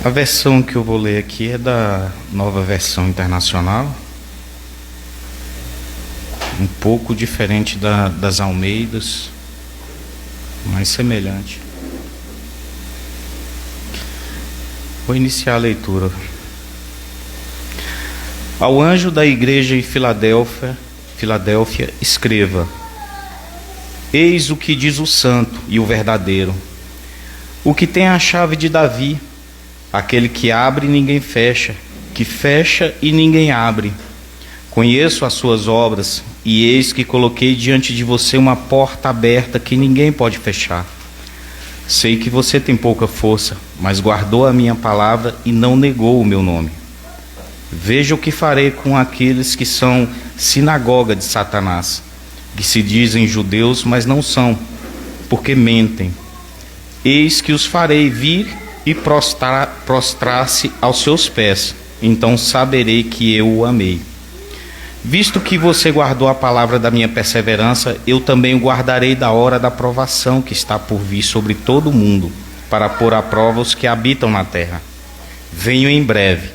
A versão que eu vou ler aqui é da Nova Versão Internacional, um pouco diferente das Almeidas, mas semelhante. Vou iniciar a leitura. Ao anjo da igreja em Filadélfia, escreva: Eis o que diz o santo e o verdadeiro, o que tem a chave de Davi, aquele que abre e ninguém fecha, que fecha e ninguém abre. Conheço as suas obras, e eis que coloquei diante de você uma porta aberta que ninguém pode fechar. Sei que você tem pouca força, mas guardou a minha palavra e não negou o meu nome. Veja o que farei com aqueles que são sinagoga de Satanás, que se dizem judeus, mas não são, porque mentem. Eis que os farei vir e prostrar-se aos seus pés, então saberei que eu o amei. Visto que você guardou a palavra da minha perseverança, eu também o guardarei da hora da provação que está por vir sobre todo o mundo, para pôr à prova os que habitam na terra. Venho em breve.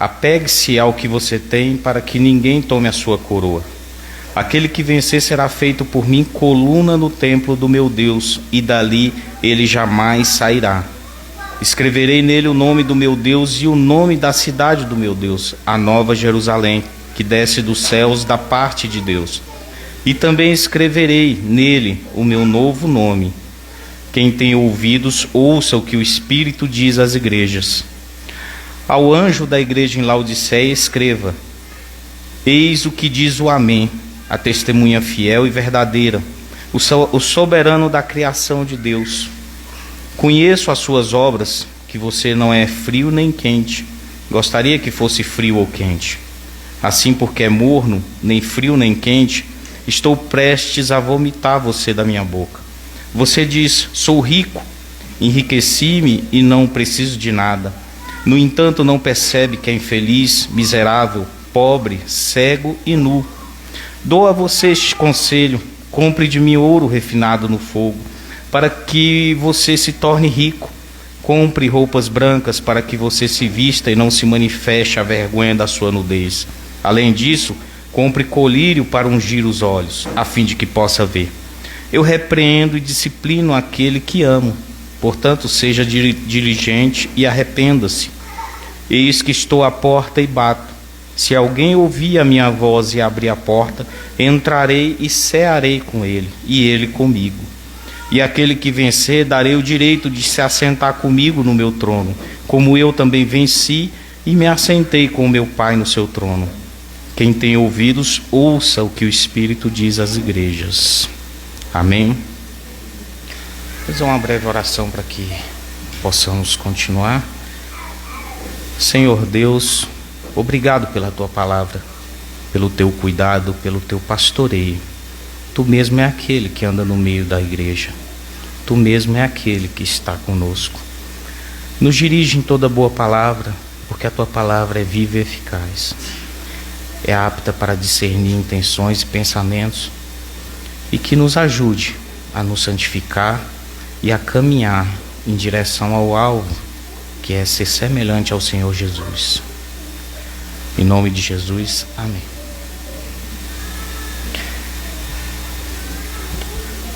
Apegue-se ao que você tem, para que ninguém tome a sua coroa. Aquele que vencer será feito por mim coluna no templo do meu Deus, e dali ele jamais sairá. Escreverei nele o nome do meu Deus e o nome da cidade do meu Deus, a Nova Jerusalém, que desce dos céus da parte de Deus. E também escreverei nele o meu novo nome. Quem tem ouvidos, ouça o que o Espírito diz às igrejas. Ao anjo da igreja em Laodiceia escreva: Eis o que diz o Amém, a testemunha fiel e verdadeira, o soberano da criação de Deus. Conheço as suas obras, que você não é frio nem quente. Gostaria que fosse frio ou quente. Assim, porque é morno, nem frio nem quente, estou prestes a vomitar você da minha boca. Você diz: sou rico, enriqueci-me e não preciso de nada. No entanto, não percebe que é infeliz, miserável, pobre, cego e nu. Dou a você este conselho: compre de mim ouro refinado no fogo, para que você se torne rico. Compre roupas brancas para que você se vista e não se manifeste a vergonha da sua nudez. Além disso, compre colírio para ungir os olhos, a fim de que possa ver. Eu repreendo e disciplino aquele que amo. Portanto, seja diligente e arrependa-se. Eis que estou à porta e bato. Se alguém ouvir a minha voz e abrir a porta, entrarei e cearei com ele, e ele comigo. E aquele que vencer, darei o direito de se assentar comigo no meu trono, como eu também venci e me assentei com o meu Pai no seu trono. Quem tem ouvidos, ouça o que o Espírito diz às igrejas. Amém? Vou fazer uma breve oração para que possamos continuar. Senhor Deus, obrigado pela tua palavra, pelo teu cuidado, pelo teu pastoreio. Tu mesmo é aquele que anda no meio da igreja. Tu mesmo é aquele que está conosco. Nos dirige em toda boa palavra, porque a tua palavra é viva e eficaz. É apta para discernir intenções e pensamentos, e que nos ajude a nos santificar e a caminhar em direção ao alvo, que é ser semelhante ao Senhor Jesus. Em nome de Jesus, amém.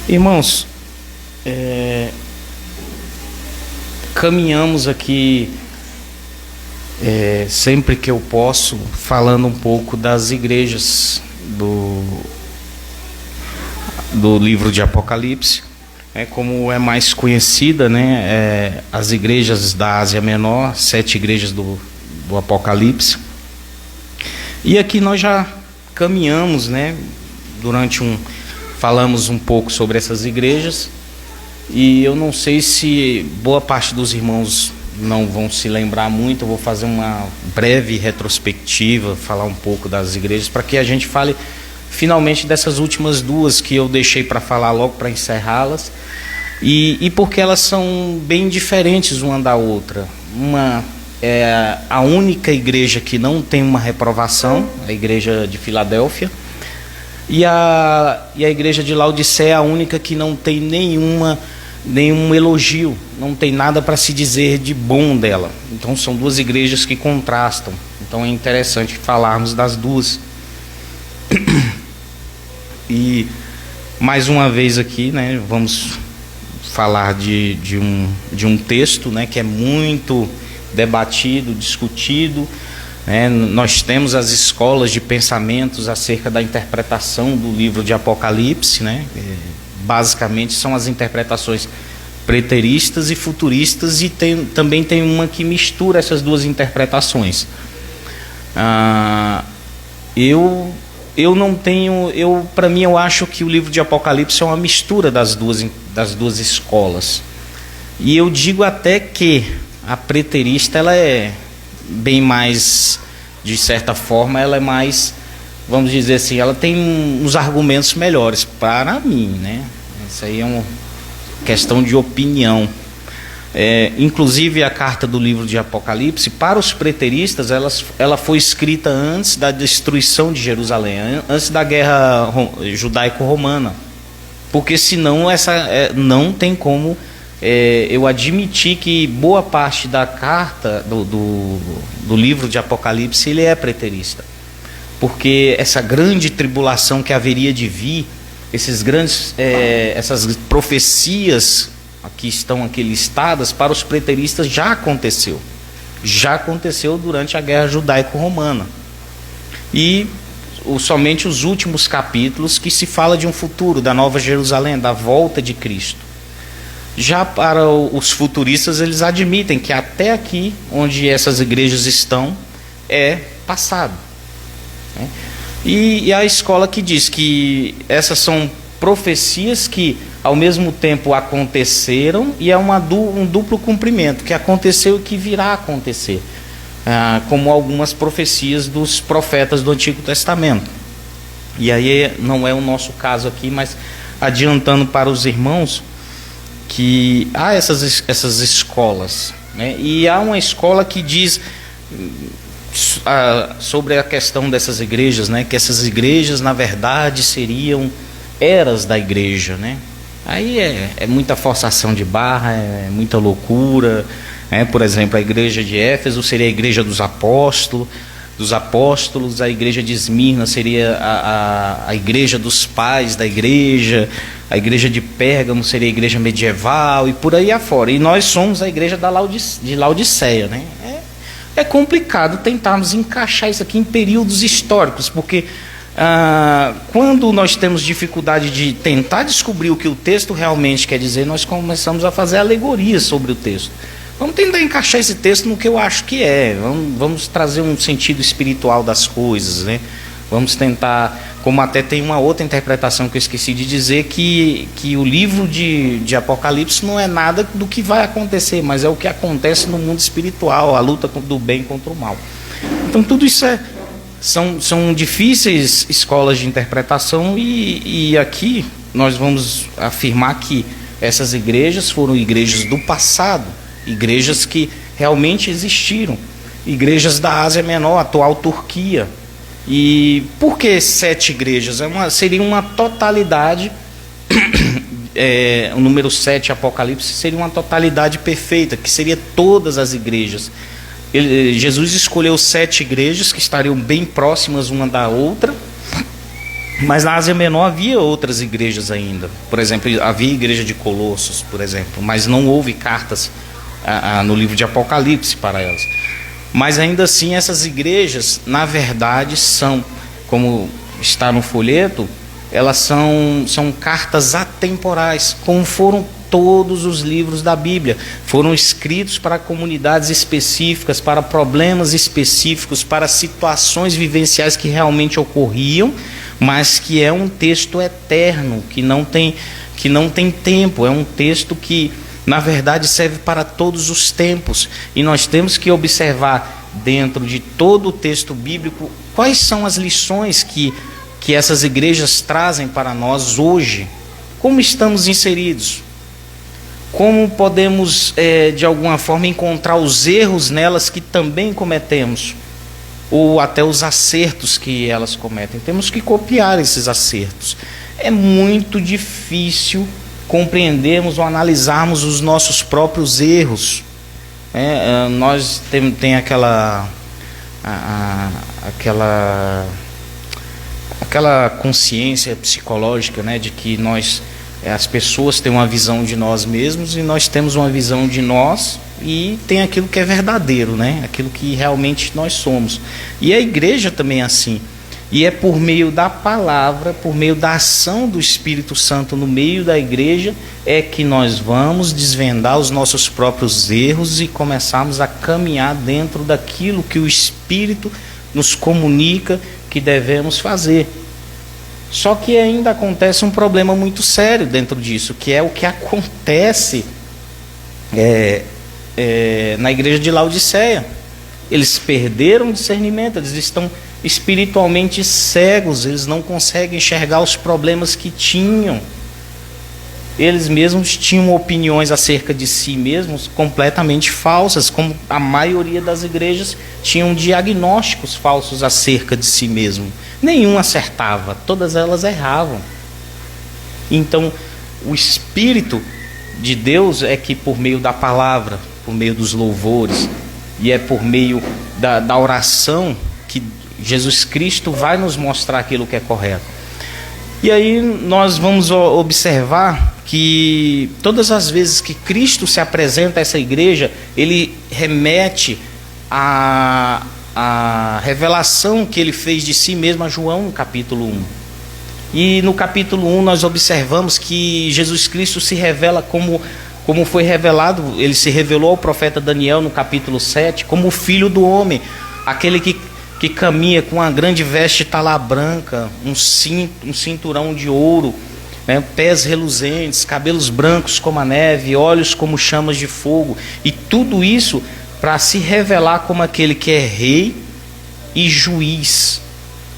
Irmãos, caminhamos aqui sempre que eu posso, falando um pouco das igrejas do livro de Apocalipse, como é mais conhecida, as igrejas da Ásia Menor, 7 igrejas do Apocalipse. E aqui nós já caminhamos, falamos um pouco sobre essas igrejas, e eu não sei se boa parte dos irmãos não vão se lembrar muito. Eu vou fazer uma breve retrospectiva, falar um pouco das igrejas, para que a gente fale finalmente dessas últimas duas que eu deixei para falar logo, para encerrá-las, e porque elas são bem diferentes uma da outra. Uma é a única igreja que não tem uma reprovação, a igreja de Filadélfia, e a igreja de Laodiceia é a única que não tem nenhuma nenhum elogio, não tem nada para se dizer de bom dela. Então são duas igrejas que contrastam. Então é interessante falarmos das duas. E mais uma vez aqui, né, vamos falar de um texto, né, que é muito debatido, discutido, né? Nós temos as escolas de pensamentos acerca da interpretação do livro de Apocalipse, né? Basicamente são as interpretações preteristas e futuristas, e também tem uma que mistura essas duas interpretações. Eu não tenho, para mim eu acho que o livro de Apocalipse é uma mistura das duas escolas. E eu digo até que a preterista ela é bem mais, de certa forma, ela é mais, vamos dizer assim, ela tem uns argumentos melhores para mim, né? Isso aí é uma questão de opinião. Inclusive a carta do livro de Apocalipse, para os preteristas, ela foi escrita antes da destruição de Jerusalém, antes da guerra judaico-romana, porque senão não tem como eu admitir que boa parte da carta do livro de Apocalipse ele é preterista, porque essa grande tribulação que haveria de vir, essas profecias que estão aqui listadas, para os preteristas já aconteceu durante a guerra judaico-romana, e somente os últimos capítulos que se fala de um futuro, da Nova Jerusalém, da volta de Cristo. Já para os futuristas, eles admitem que até aqui, onde essas igrejas estão, é passado, né? E a escola que diz que essas são profecias que ao mesmo tempo aconteceram, e é um duplo cumprimento, que aconteceu e que virá a acontecer, como algumas profecias dos profetas do Antigo Testamento. E aí não é o nosso caso aqui, mas adiantando para os irmãos, que há essas escolas, né? E há uma escola que diz sobre a questão dessas igrejas, né? Que essas igrejas na verdade seriam eras da igreja, né? Aí é muita forçação de barra, é muita loucura, né? Por exemplo, a igreja de Éfeso seria a igreja dos apóstolos, a igreja de Esmirna seria a igreja dos pais da igreja, a igreja de Pérgamo seria a igreja medieval, e por aí afora. E nós somos a igreja de Laodiceia, né? É complicado tentarmos encaixar isso aqui em períodos históricos, porque quando nós temos dificuldade de tentar descobrir o que o texto realmente quer dizer, nós começamos a fazer alegorias sobre o texto. Vamos tentar encaixar esse texto no que eu acho que é. Vamos trazer um sentido espiritual das coisas, né? Vamos tentar, como até tem uma outra interpretação que eu esqueci de dizer, que o livro de Apocalipse não é nada do que vai acontecer, mas é o que acontece no mundo espiritual, a luta do bem contra o mal. Então tudo isso são difíceis escolas de interpretação, e aqui nós vamos afirmar que essas igrejas foram igrejas do passado, igrejas que realmente existiram, igrejas da Ásia Menor, atual Turquia. E por que 7 igrejas? Seria uma totalidade, o número 7, Apocalipse, seria uma totalidade perfeita, que seria todas as igrejas. Jesus escolheu 7 igrejas que estariam bem próximas uma da outra, mas na Ásia Menor havia outras igrejas ainda. Por exemplo, havia a igreja de Colossos, por exemplo, mas não houve cartas no livro de Apocalipse para elas. Mas ainda assim essas igrejas, na verdade, são, como está no folheto, elas são cartas atemporais, como foram todos os livros da Bíblia. Foram escritos para comunidades específicas, para problemas específicos, para situações vivenciais que realmente ocorriam, mas que é um texto eterno, que não tem tempo, é um texto que na verdade serve para todos os tempos, e nós temos que observar dentro de todo o texto bíblico quais são as lições que essas igrejas trazem para nós hoje, como estamos inseridos, como podemos de alguma forma encontrar os erros nelas que também cometemos, ou até os acertos que elas cometem. Temos que copiar esses acertos. É muito difícil compreendermos ou analisarmos os nossos próprios erros. Nós tem aquela consciência psicológica, né, de que as pessoas têm uma visão de nós mesmos e nós temos uma visão de nós, e tem aquilo que é verdadeiro, né, aquilo que realmente nós somos. E a igreja também é assim. E é por meio da palavra, por meio da ação do Espírito Santo no meio da igreja, é que nós vamos desvendar os nossos próprios erros e começarmos a caminhar dentro daquilo que o Espírito nos comunica que devemos fazer. Só que ainda acontece um problema muito sério dentro disso, que é o que acontece na igreja de Laodiceia. Eles perderam o discernimento, eles estão espiritualmente cegos, eles não conseguem enxergar os problemas que tinham. Eles mesmos tinham opiniões acerca de si mesmos completamente falsas, como a maioria das igrejas tinham diagnósticos falsos acerca de si mesmo. Nenhum acertava, todas elas erravam. Então, o Espírito de Deus é que, por meio da palavra, por meio dos louvores, e é por meio da oração, que Jesus Cristo vai nos mostrar aquilo que é correto. E aí nós vamos observar que todas as vezes que Cristo se apresenta a essa igreja, ele remete à revelação que ele fez de si mesmo a João no capítulo 1. E no capítulo 1 nós observamos que Jesus Cristo se revela como foi revelado, ele se revelou ao profeta Daniel no capítulo 7, como o Filho do Homem, aquele que caminha com uma grande veste tala branca, um cinturão de ouro, né, pés reluzentes, cabelos brancos como a neve, olhos como chamas de fogo, e tudo isso para se revelar como aquele que é rei e juiz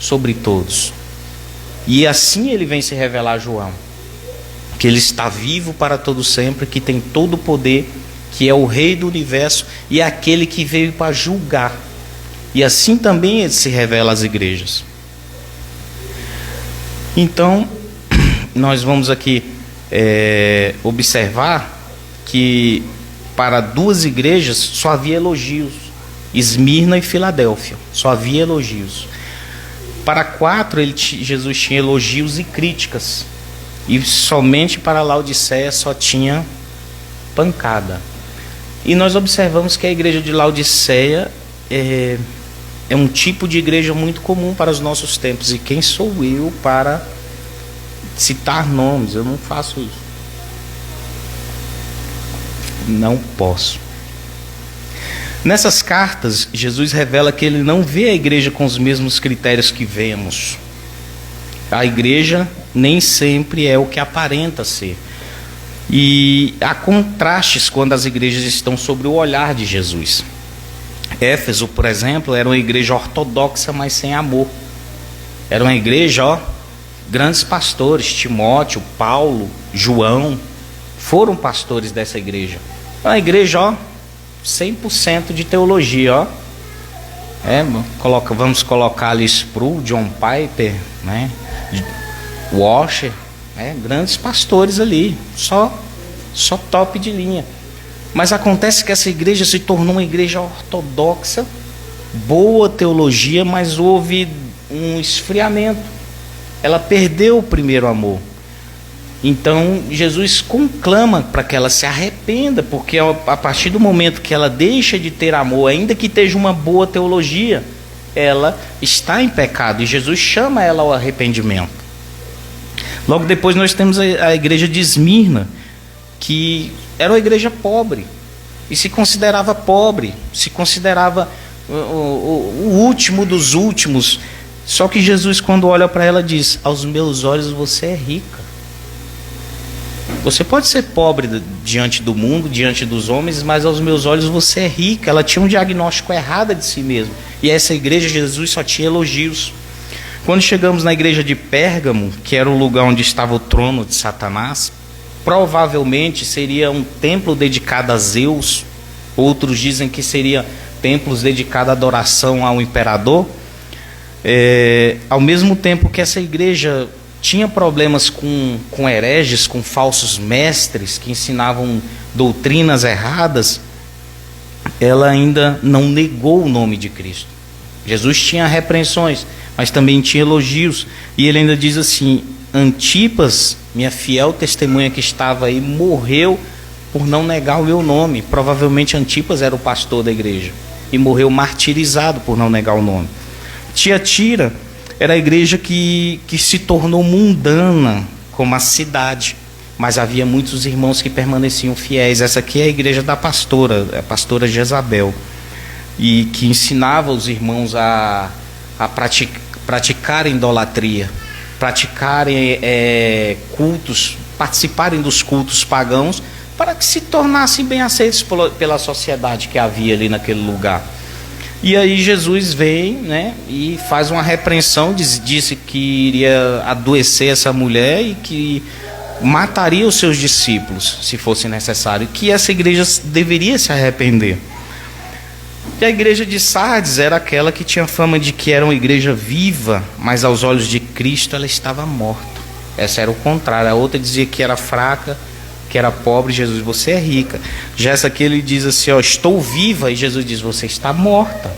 sobre todos. E assim ele vem se revelar a João, que ele está vivo para todo sempre, que tem todo o poder, que é o rei do universo e é aquele que veio para julgar. E assim também ele se revela às igrejas. Então, nós vamos aqui observar que para duas igrejas só havia elogios, Esmirna e Filadélfia, só havia elogios. Para 4, Jesus tinha elogios e críticas, e somente para Laodiceia só tinha pancada. E nós observamos que a igreja de Laodiceia é um tipo de igreja muito comum para os nossos tempos. E quem sou eu para citar nomes? Eu não faço isso. Não posso. Nessas cartas, Jesus revela que ele não vê a igreja com os mesmos critérios que vemos. A igreja nem sempre é o que aparenta ser. E há contrastes quando as igrejas estão sob o olhar de Jesus. Éfeso, por exemplo, era uma igreja ortodoxa, mas sem amor. Era uma igreja, grandes pastores, Timóteo, Paulo, João, foram pastores dessa igreja. Uma igreja, 100% de teologia, vamos colocar ali Sproul, John Piper, né? Washer, grandes pastores ali, só top de linha. Mas acontece que essa igreja se tornou uma igreja ortodoxa, boa teologia, mas houve um esfriamento. Ela perdeu o primeiro amor. Então Jesus conclama para que ela se arrependa, porque a partir do momento que ela deixa de ter amor, ainda que esteja uma boa teologia, ela está em pecado, e Jesus chama ela ao arrependimento. Logo depois nós temos a igreja de Esmirna, que era uma igreja pobre, e se considerava pobre, se considerava o último dos últimos. Só que Jesus, quando olha para ela, diz: aos meus olhos você é rica. Você pode ser pobre diante do mundo, diante dos homens, mas aos meus olhos você é rica. Ela tinha um diagnóstico errado de si mesma. E essa igreja, Jesus só tinha elogios. Quando chegamos na igreja de Pérgamo, que era o lugar onde estava o trono de Satanás, provavelmente seria um templo dedicado a Zeus. Outros dizem que seria templos dedicados à adoração ao imperador. Ao mesmo tempo que essa igreja tinha problemas com hereges, com falsos mestres que ensinavam doutrinas erradas, ela ainda não negou o nome de Cristo. Jesus tinha repreensões, mas também tinha elogios. E ele ainda diz assim: Antipas, minha fiel testemunha que estava aí, morreu por não negar o meu nome. Provavelmente Antipas era o pastor da igreja e morreu martirizado por não negar o nome. Tiatira era a igreja que se tornou mundana como a cidade, mas havia muitos irmãos que permaneciam fiéis. Essa aqui é a igreja da pastora, a pastora Jezabel, e que ensinava os irmãos a praticarem idolatria, praticarem cultos, participarem dos cultos pagãos, para que se tornassem bem aceitos pela sociedade que havia ali naquele lugar. E aí Jesus vem, né, e faz uma repreensão, disse que iria adoecer essa mulher e que mataria os seus discípulos, se fosse necessário, que essa igreja deveria se arrepender. E a igreja de Sardes era aquela que tinha fama de que era uma igreja viva, mas aos olhos de Cristo ela estava morta. Essa era o contrário. A outra dizia que era fraca, que era pobre. Jesus: você é rica. Já essa aqui ele diz assim: ó, estou viva. E Jesus diz: você está morta.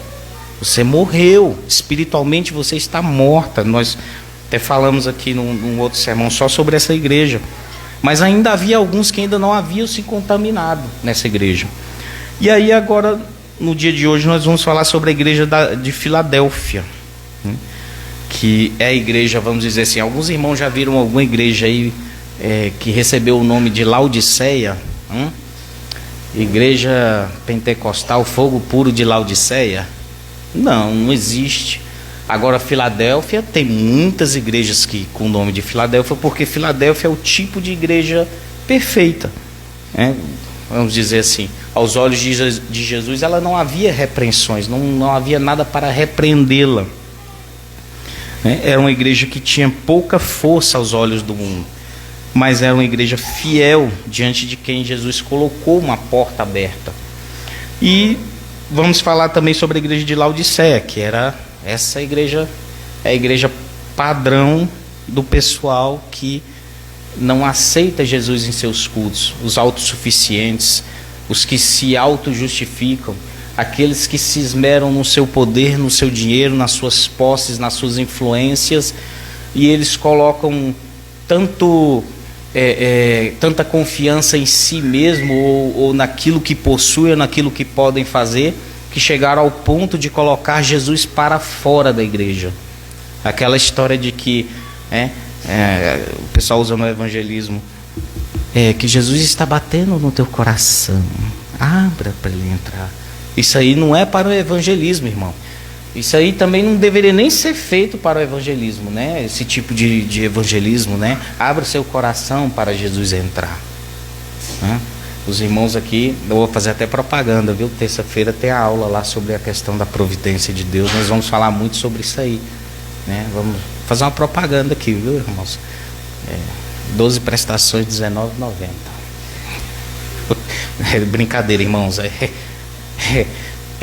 Você morreu. Espiritualmente você está morta. Nós até falamos aqui num outro sermão só sobre essa igreja. Mas ainda havia alguns que ainda não haviam se contaminado nessa igreja. E aí agora, no dia de hoje, nós vamos falar sobre a igreja de Filadélfia, que é a igreja, vamos dizer assim, alguns irmãos já viram alguma igreja aí que recebeu o nome de Laodiceia, igreja pentecostal, fogo puro de Laodiceia? Não existe. Agora Filadélfia tem muitas igrejas com o nome de Filadélfia, porque Filadélfia é o tipo de igreja perfeita, vamos dizer assim. Aos olhos de Jesus ela não havia repreensões, não havia nada para repreendê-la. Era uma igreja que tinha pouca força aos olhos do mundo, mas era uma igreja fiel diante de quem Jesus colocou uma porta aberta. E vamos falar também sobre a igreja de Laodiceia, que era essa igreja, é a igreja padrão do pessoal que não aceita Jesus em seus cultos, os autossuficientes, os que se auto-justificam, aqueles que se esmeram no seu poder, no seu dinheiro, nas suas posses, nas suas influências, e eles colocam tanta confiança em si mesmo, ou naquilo que possuem, ou naquilo que podem fazer, que chegaram ao ponto de colocar Jesus para fora da igreja. Aquela história de que o pessoal usa no evangelismo, que Jesus está batendo no teu coração, abra para ele entrar. Isso aí não é para o evangelismo, irmão. Isso aí também não deveria nem ser feito para o evangelismo, né? Esse tipo de evangelismo, né? Abra o seu coração para Jesus entrar, né? Os irmãos aqui, eu vou fazer até propaganda, viu? Terça-feira tem a aula lá sobre a questão da providência de Deus. Nós vamos falar muito sobre isso aí, né? Vamos fazer uma propaganda aqui, viu, irmãos? 12 prestações, R$19,90. Brincadeira, irmãos.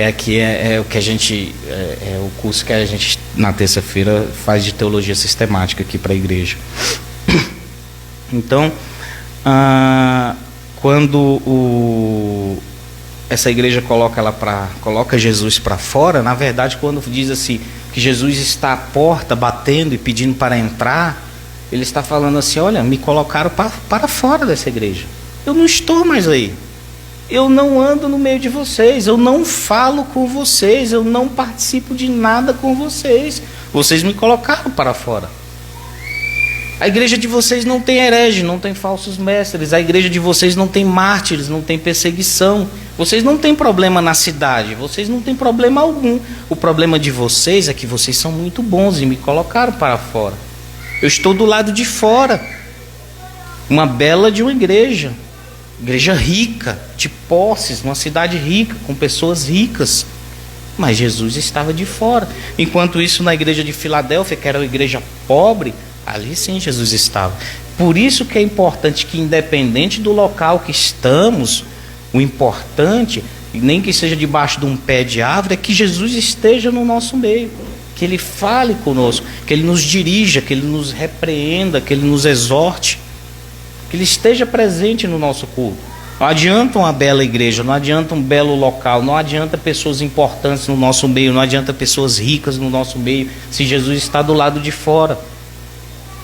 Aqui é o que a gente, o curso que a gente na terça-feira faz de teologia sistemática aqui para a igreja. Então, quando essa igreja coloca Jesus para fora, na verdade, quando diz assim que Jesus está à porta batendo e pedindo para entrar, ele está falando assim: olha, me colocaram para fora dessa igreja, eu não estou mais aí, eu não ando no meio de vocês, eu não falo com vocês, eu não participo de nada com vocês, vocês me colocaram para fora. A igreja de vocês não tem herege, não tem falsos mestres, a igreja de vocês não tem mártires, não tem perseguição, vocês não têm problema na cidade, vocês não têm problema algum. O problema de vocês é que vocês são muito bons e me colocaram para fora. Eu estou do lado de fora, uma bela de uma igreja rica, de posses, uma cidade rica, com pessoas ricas, mas Jesus estava de fora. Enquanto isso, na igreja de Filadélfia, que era uma igreja pobre, ali sim Jesus estava. Por isso que é importante que, independente do local que estamos, o importante, nem que seja debaixo de um pé de árvore, é que Jesus esteja no nosso meio. que Ele fale conosco, que Ele nos dirija, que Ele nos repreenda, que Ele nos exorte, que Ele esteja presente no nosso culto. Não adianta uma bela igreja, não adianta um belo local, não adianta pessoas importantes no nosso meio, não adianta pessoas ricas no nosso meio, se Jesus está do lado de fora.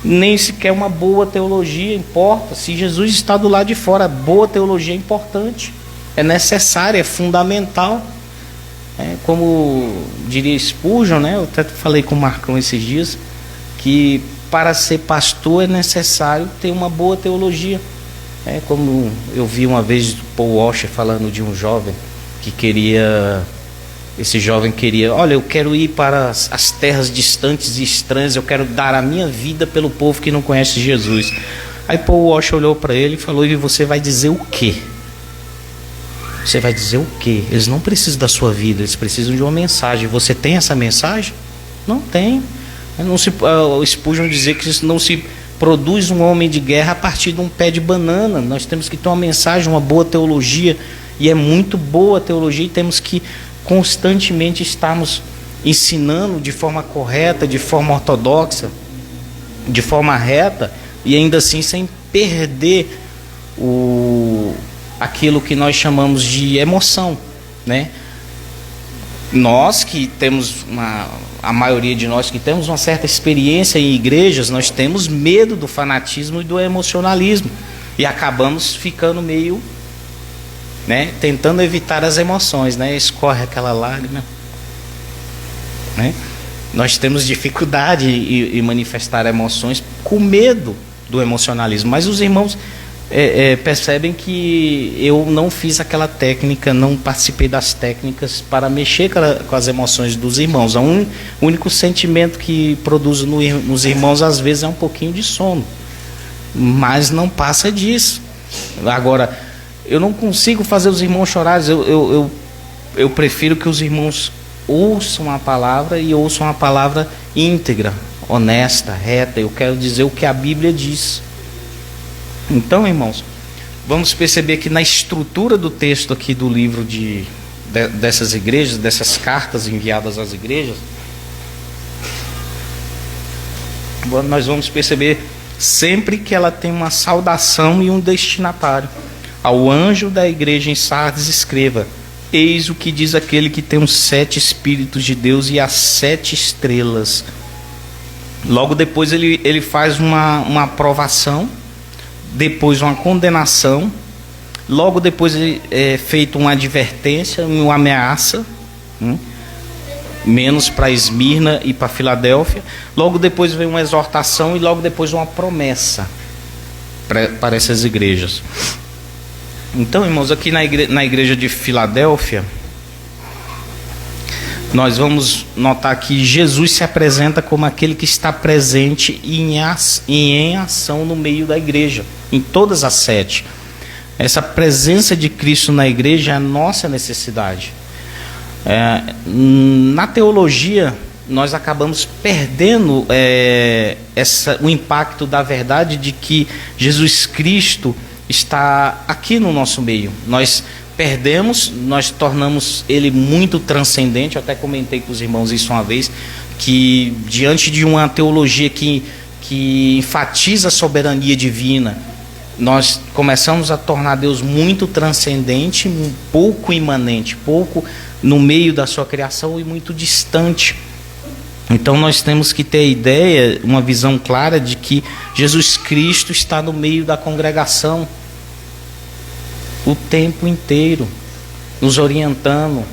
Nem sequer uma boa teologia importa. Se Jesus está do lado de fora, boa teologia é importante, é necessária, é fundamental. Como diria Spurgeon, né? Eu até falei com o Marcão esses dias, que para ser pastor é necessário ter uma boa teologia. Como eu vi uma vez Paul Washer falando de um jovem que queria... Esse jovem queria, olha, eu quero ir para as terras distantes e estranhas, eu quero dar a minha vida pelo povo que não conhece Jesus. Aí Paul Washer olhou para ele e falou, e você vai dizer o quê? Você vai dizer o quê? Eles não precisam da sua vida, eles precisam de uma mensagem. Você tem essa mensagem? Não tem. O Spurgeon dizia que não se produz um homem de guerra a partir de um pé de banana. Nós temos que ter uma mensagem, uma boa teologia, e é muito boa a teologia, e temos que constantemente estarmos ensinando de forma correta, de forma ortodoxa, de forma reta, e ainda assim sem perder aquilo que nós chamamos de emoção, né? Nós que temos a maioria de nós que temos uma certa experiência em igrejas, nós temos medo do fanatismo e do emocionalismo, e acabamos ficando meio, né, tentando evitar as emoções, né? Escorre aquela lágrima, né? Nós temos dificuldade em manifestar emoções com medo do emocionalismo, mas os irmãos percebem que eu não fiz aquela técnica, não participei das técnicas para mexer com as emoções dos irmãos. O único sentimento que produz nos irmãos às vezes é um pouquinho de sono, mas não passa disso. Agora, eu não consigo fazer os irmãos chorarem. Eu prefiro que os irmãos ouçam a palavra, e ouçam a palavra íntegra, honesta, reta. Eu quero dizer o que a Bíblia diz. Então, irmãos, vamos perceber que na estrutura do texto aqui do livro dessas igrejas, dessas cartas enviadas às igrejas, nós vamos perceber sempre que ela tem uma saudação e um destinatário. Ao anjo da igreja em Sardes escreva: eis o que diz aquele que tem os 7 Espíritos de Deus e as 7 estrelas. Logo depois ele faz uma aprovação, depois uma condenação, logo depois é feita uma advertência, uma ameaça, menos para Esmirna e para Filadélfia. Logo depois vem uma exortação, e logo depois uma promessa para essas igrejas. Então, irmãos, aqui na igreja de Filadélfia, nós vamos notar que Jesus se apresenta como aquele que está presente e em ação no meio da igreja, em todas as 7. Essa presença de Cristo na igreja é a nossa necessidade. Na teologia, nós acabamos perdendo o impacto da verdade de que Jesus Cristo está aqui no nosso meio. Nós perdemos, nós tornamos ele muito transcendente. Eu até comentei com os irmãos isso uma vez, que diante de uma teologia que enfatiza a soberania divina, nós começamos a tornar Deus muito transcendente, pouco imanente, pouco no meio da sua criação e muito distante. Então nós temos que ter a ideia, uma visão clara de que Jesus Cristo está no meio da congregação o tempo inteiro, nos orientando,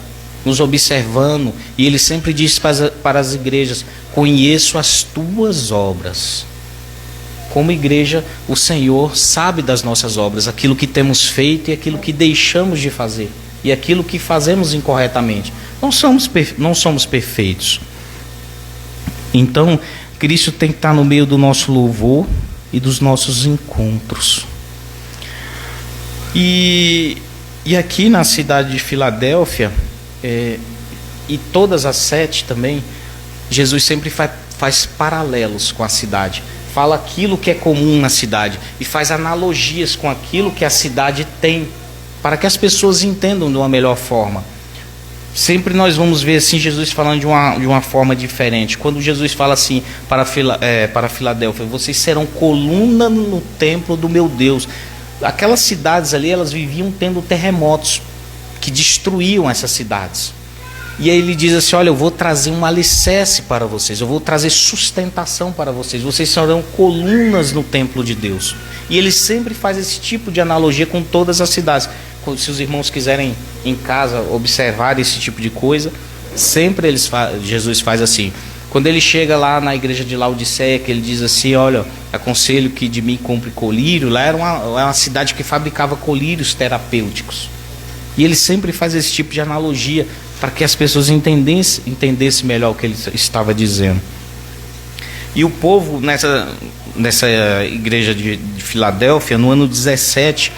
nos observando, e Ele sempre diz para as igrejas: conheço as tuas obras. Como igreja, o Senhor sabe das nossas obras, aquilo que temos feito e aquilo que deixamos de fazer, e aquilo que fazemos incorretamente. Não somos perfeitos. Então, Cristo tem que estar no meio do nosso louvor e dos nossos encontros. E aqui na cidade de Filadélfia, e todas as 7 também, Jesus sempre faz paralelos com a cidade. Fala aquilo que é comum na cidade e faz analogias com aquilo que a cidade tem, para que as pessoas entendam de uma melhor forma. Sempre nós vamos ver assim Jesus falando de uma forma diferente. Quando Jesus fala assim para Filadélfia: vocês serão coluna no templo do meu Deus. Aquelas cidades ali, elas viviam tendo terremotos que destruíam essas cidades. E aí ele diz assim: olha, eu vou trazer um alicerce para vocês, eu vou trazer sustentação para vocês, vocês serão colunas no templo de Deus. E ele sempre faz esse tipo de analogia com todas as cidades. Se os irmãos quiserem em casa observar esse tipo de coisa, sempre Jesus faz assim. Quando ele chega lá na igreja de Laodiceia, que ele diz assim: olha, aconselho que de mim compre colírio. Lá era uma cidade que fabricava colírios terapêuticos. E ele sempre faz esse tipo de analogia para que as pessoas entendessem melhor o que ele estava dizendo. E o povo nessa igreja de Filadélfia, no ano 17,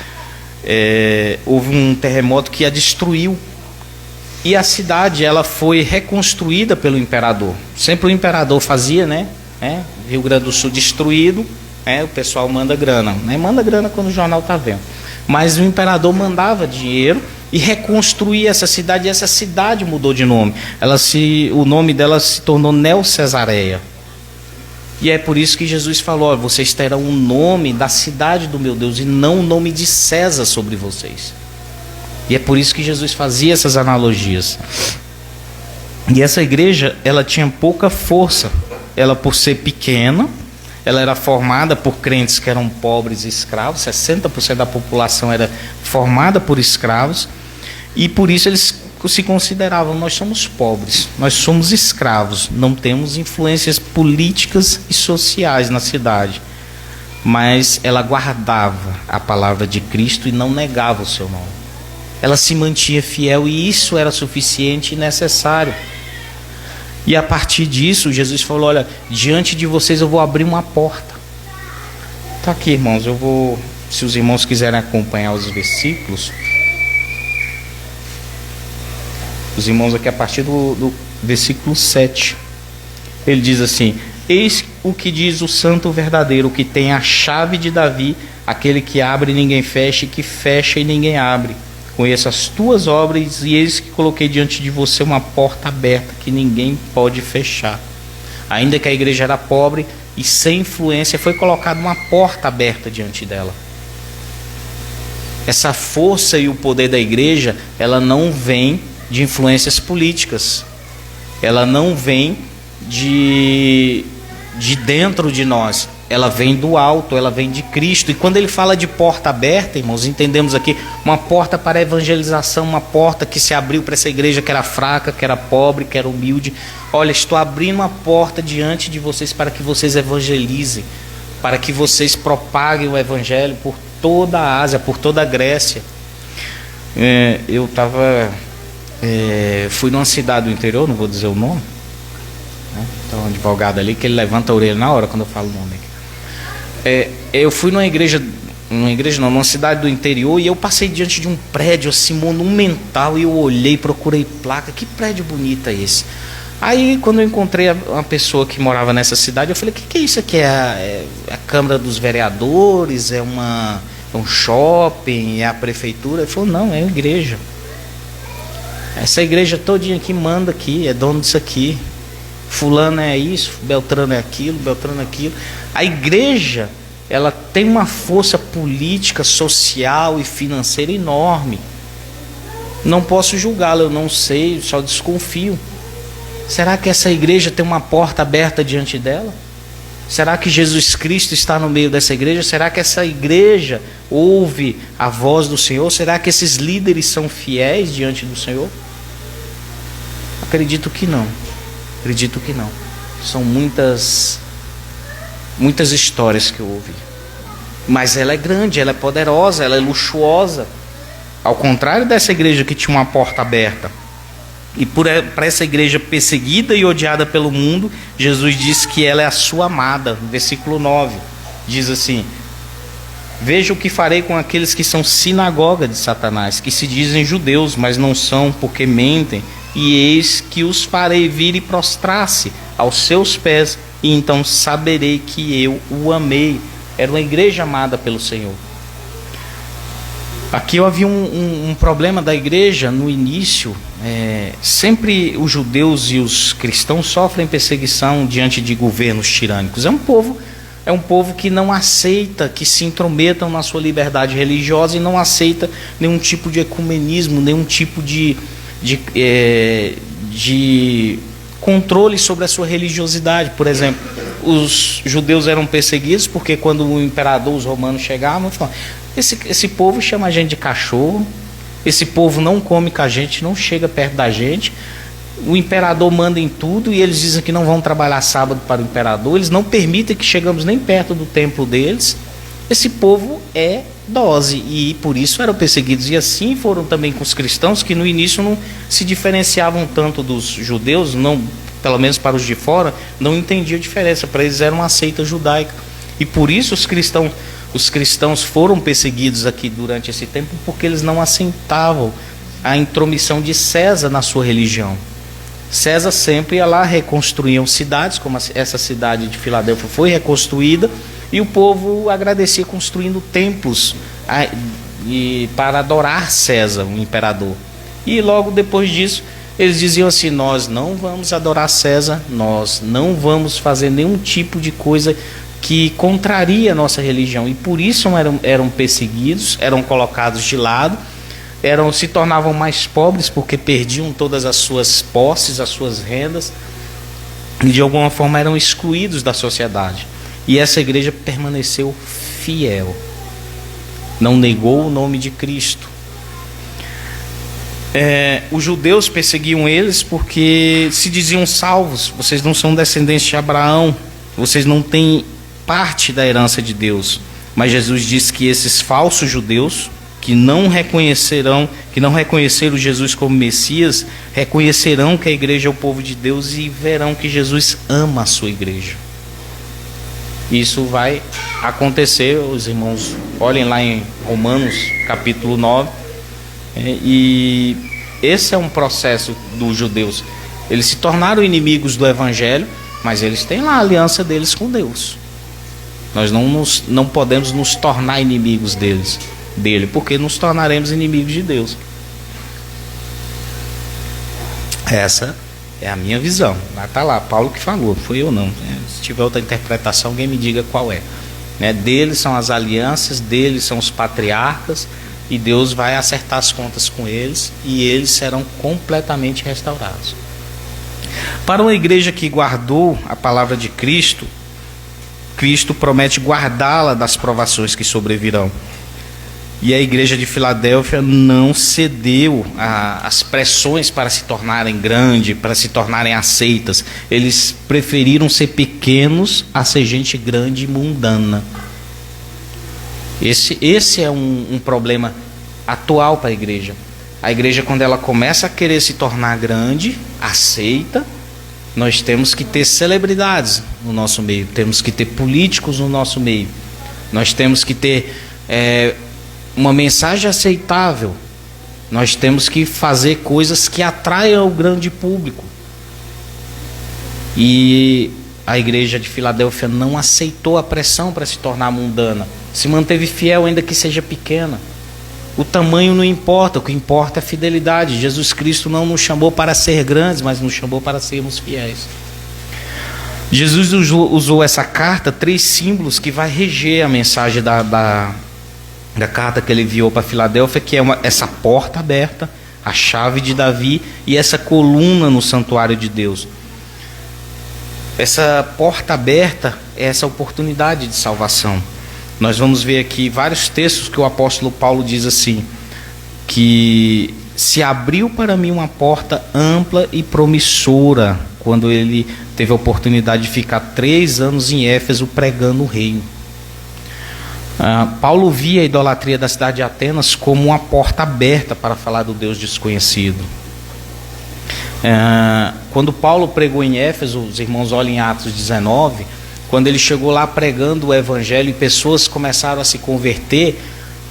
houve um terremoto que a destruiu. E a cidade, ela foi reconstruída pelo imperador. Sempre o imperador fazia, né? Rio Grande do Sul destruído, o pessoal manda grana. Manda grana quando o jornal está vendo. Mas o imperador mandava dinheiro e reconstruía essa cidade. E essa cidade mudou de nome. O nome dela se tornou Neo-Cesareia. E é por isso que Jesus falou: vocês terão o nome da cidade do meu Deus e não o nome de César sobre vocês. E é por isso que Jesus fazia essas analogias. E essa igreja, ela tinha pouca força. Ela, por ser pequena, ela era formada por crentes que eram pobres e escravos. 60% da população era formada por escravos. E por isso eles se consideravam: nós somos pobres, nós somos escravos, não temos influências políticas e sociais na cidade. Mas ela guardava a palavra de Cristo e não negava o seu nome. Ela se mantinha fiel, e isso era suficiente e necessário. E a partir disso, Jesus falou: olha, diante de vocês eu vou abrir uma porta. Está aqui, irmãos, se os irmãos quiserem acompanhar os versículos, os irmãos aqui a partir do versículo 7, ele diz assim: eis o que diz o santo verdadeiro, que tem a chave de Davi, aquele que abre e ninguém fecha, e que fecha e ninguém abre. Conheço as tuas obras, e eis que coloquei diante de você uma porta aberta, que ninguém pode fechar. Ainda que a igreja era pobre e sem influência, foi colocada uma porta aberta diante dela. Essa força e o poder da igreja, ela não vem de influências políticas, ela não vem de dentro de nós, ela vem do alto, ela vem de Cristo. E quando ele fala de porta aberta, irmãos, entendemos aqui uma porta para a evangelização, uma porta que se abriu para essa igreja que era fraca, que era pobre, que era humilde. Olha, estou abrindo uma porta diante de vocês para que vocês evangelizem, para que vocês propaguem o evangelho por toda a Ásia, por toda a Grécia. Fui numa cidade do interior, não vou dizer o nome, tem um advogado ali que ele levanta a orelha na hora quando eu falo o nome aqui. Eu fui numa cidade do interior, e eu passei diante de um prédio assim monumental, e eu olhei, procurei placa, que prédio bonito é esse? Aí quando eu encontrei uma pessoa que morava nessa cidade, eu falei: o que é isso aqui? É a Câmara dos Vereadores? É um shopping? É a prefeitura? Ele falou: não, é a igreja. Essa igreja todinha aqui manda aqui, é dono disso aqui. Fulano é isso, Beltrano é aquilo, Beltrano é aquilo. A igreja, ela tem uma força política, social e financeira enorme. Não posso julgá-la, eu não sei, só desconfio. Será que essa igreja tem uma porta aberta diante dela? Será que Jesus Cristo está no meio dessa igreja? Será que essa igreja ouve a voz do Senhor? Será que esses líderes são fiéis diante do Senhor? Acredito que não. Acredito que não. São muitas histórias que eu ouvi. Mas ela é grande, ela é poderosa, ela é luxuosa. Ao contrário dessa igreja que tinha uma porta aberta. E para essa igreja perseguida e odiada pelo mundo, Jesus diz que ela é a sua amada. No versículo 9 diz assim: veja o que farei com aqueles que são sinagoga de Satanás, que se dizem judeus, mas não são, porque mentem. E eis que os farei vir e prostrar-se aos seus pés, e então saberei que eu o amei. Era uma igreja amada pelo Senhor. Aqui havia um problema da igreja no início. Sempre os judeus e os cristãos sofrem perseguição diante de governos tirânicos. É um povo que não aceita que se intrometam na sua liberdade religiosa e não aceita nenhum tipo de ecumenismo, nenhum tipo de controle sobre a sua religiosidade. Por exemplo, os judeus eram perseguidos porque quando o imperador, os romanos chegavam, falavam: esse povo chama a gente de cachorro, esse povo não come com a gente, não chega perto da gente, o imperador manda em tudo e eles dizem que não vão trabalhar sábado para o imperador, eles não permitem que chegamos nem perto do templo deles. Esse povo é dose e por isso eram perseguidos. E assim foram também com os cristãos, que no início não se diferenciavam tanto dos judeus, não, pelo menos para os de fora, não entendiam a diferença. Para eles era uma seita judaica. E por isso os cristãos foram perseguidos aqui durante esse tempo, porque eles não aceitavam a intromissão de César na sua religião. César sempre ia lá, reconstruíam cidades, como essa cidade de Filadélfia foi reconstruída, e o povo agradecia construindo templos para adorar César, o imperador. E logo depois disso, eles diziam assim: nós não vamos adorar César, nós não vamos fazer nenhum tipo de coisa que contraria a nossa religião. E por isso eram perseguidos, eram colocados de lado, se tornavam mais pobres porque perdiam todas as suas posses, as suas rendas, e de alguma forma eram excluídos da sociedade. E essa igreja permaneceu fiel, não negou o nome de Cristo. Os judeus perseguiam eles porque se diziam salvos: vocês não são descendentes de Abraão, vocês não têm parte da herança de Deus. Mas Jesus disse que esses falsos judeus, que não reconheceram Jesus como Messias, reconhecerão que a igreja é o povo de Deus e verão que Jesus ama a sua igreja. Isso vai acontecer, os irmãos olhem lá em Romanos capítulo 9, e esse é um processo dos judeus. Eles se tornaram inimigos do evangelho, mas eles têm lá a aliança deles com Deus. Nós não podemos nos tornar inimigos dele, porque nos tornaremos inimigos de Deus. Essa é a minha visão. Está lá, Paulo que falou, foi eu não. Se tiver outra interpretação, alguém me diga qual é. Deles são as alianças, deles são os patriarcas, e Deus vai acertar as contas com eles, e eles serão completamente restaurados. Para uma igreja que guardou a palavra de Cristo, Cristo promete guardá-la das provações que sobrevirão. E a igreja de Filadélfia não cedeu às pressões para se tornarem grandes, para se tornarem aceitas. Eles preferiram ser pequenos a ser gente grande e mundana. Esse é um problema atual para a igreja. A igreja, quando ela começa a querer se tornar grande, aceita, nós temos que ter celebridades no nosso meio, temos que ter políticos no nosso meio, nós temos que ter uma mensagem aceitável, nós temos que fazer coisas que atraiam o grande público. E a igreja de Filadélfia não aceitou a pressão para se tornar mundana, se manteve fiel, ainda que seja pequena. O tamanho não importa, o que importa é a fidelidade. Jesus Cristo não nos chamou para ser grandes, mas nos chamou para sermos fiéis. Jesus usou essa carta, 3 símbolos que vai reger a mensagem da carta que ele enviou para Filadélfia, que é essa porta aberta, a chave de Davi e essa coluna no santuário de Deus. Essa porta aberta é essa oportunidade de salvação. Nós vamos ver aqui vários textos que o apóstolo Paulo diz assim, que se abriu para mim uma porta ampla e promissora, quando ele teve a oportunidade de ficar 3 anos em Éfeso pregando o reino. Paulo via a idolatria da cidade de Atenas como uma porta aberta para falar do Deus desconhecido. Quando Paulo pregou em Éfeso, os irmãos olhem em Atos 19, quando ele chegou lá pregando o evangelho e pessoas começaram a se converter,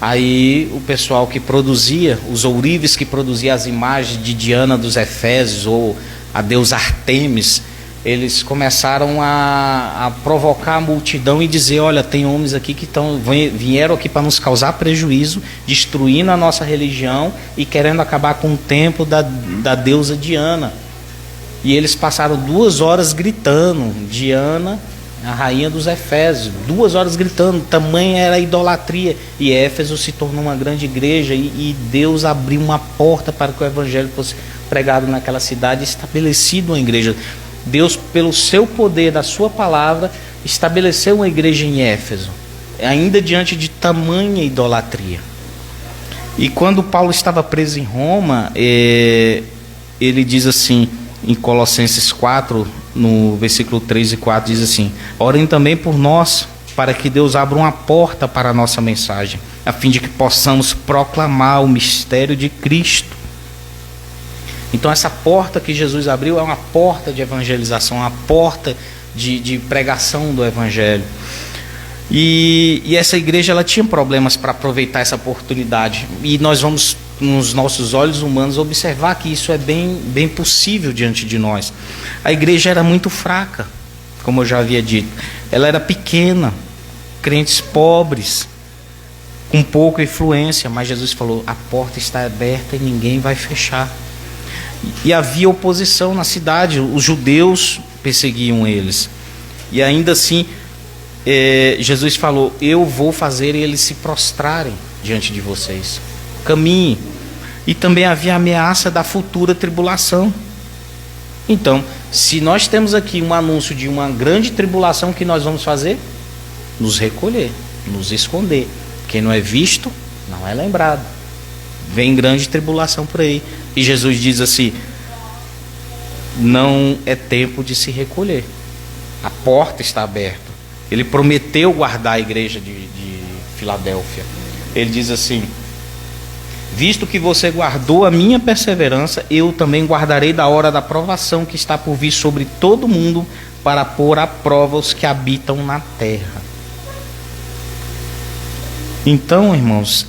aí o pessoal que produzia, os ourives que produziam as imagens de Diana dos Efésios ou a deusa Artemis, eles começaram a provocar a multidão e dizer: olha, tem homens aqui que vieram aqui para nos causar prejuízo, destruindo a nossa religião e querendo acabar com o templo da deusa Diana. E eles passaram 2 horas gritando: Diana, a rainha dos Efésios. 2 horas gritando, tamanha era a idolatria. E Éfeso se tornou uma grande igreja, e Deus abriu uma porta para que o evangelho fosse pregado naquela cidade, estabelecido uma igreja. Deus, pelo seu poder, da sua palavra, estabeleceu uma igreja em Éfeso, ainda diante de tamanha idolatria. E quando Paulo estava preso em Roma, ele diz assim, em Colossenses 4, no versículo 3 e 4, diz assim: orem também por nós, para que Deus abra uma porta para a nossa mensagem, a fim de que possamos proclamar o mistério de Cristo. Então essa porta que Jesus abriu é uma porta de evangelização, uma porta de pregação do evangelho. E essa igreja, ela tinha problemas para aproveitar essa oportunidade. E nós vamos, nos nossos olhos humanos, observar que isso é bem possível diante de nós. A igreja era muito fraca, como eu já havia dito. Ela era pequena, crentes pobres, com pouca influência. Mas Jesus falou: a porta está aberta e ninguém vai fechar. E havia oposição na cidade, os judeus perseguiam eles. E ainda assim, Jesus falou: eu vou fazer eles se prostrarem diante de vocês. Caminhe. E também havia a ameaça da futura tribulação. Então, se nós temos aqui um anúncio de uma grande tribulação, o que nós vamos fazer? Nos recolher, nos esconder. Quem não é visto, não é lembrado. Vem grande tribulação por aí. E Jesus diz assim: não é tempo de se recolher. A porta está aberta. Ele prometeu guardar a igreja de Filadélfia. Ele diz assim: visto que você guardou a minha perseverança, eu também guardarei da hora da provação que está por vir sobre todo mundo, para pôr à prova os que habitam na terra. Então, irmãos,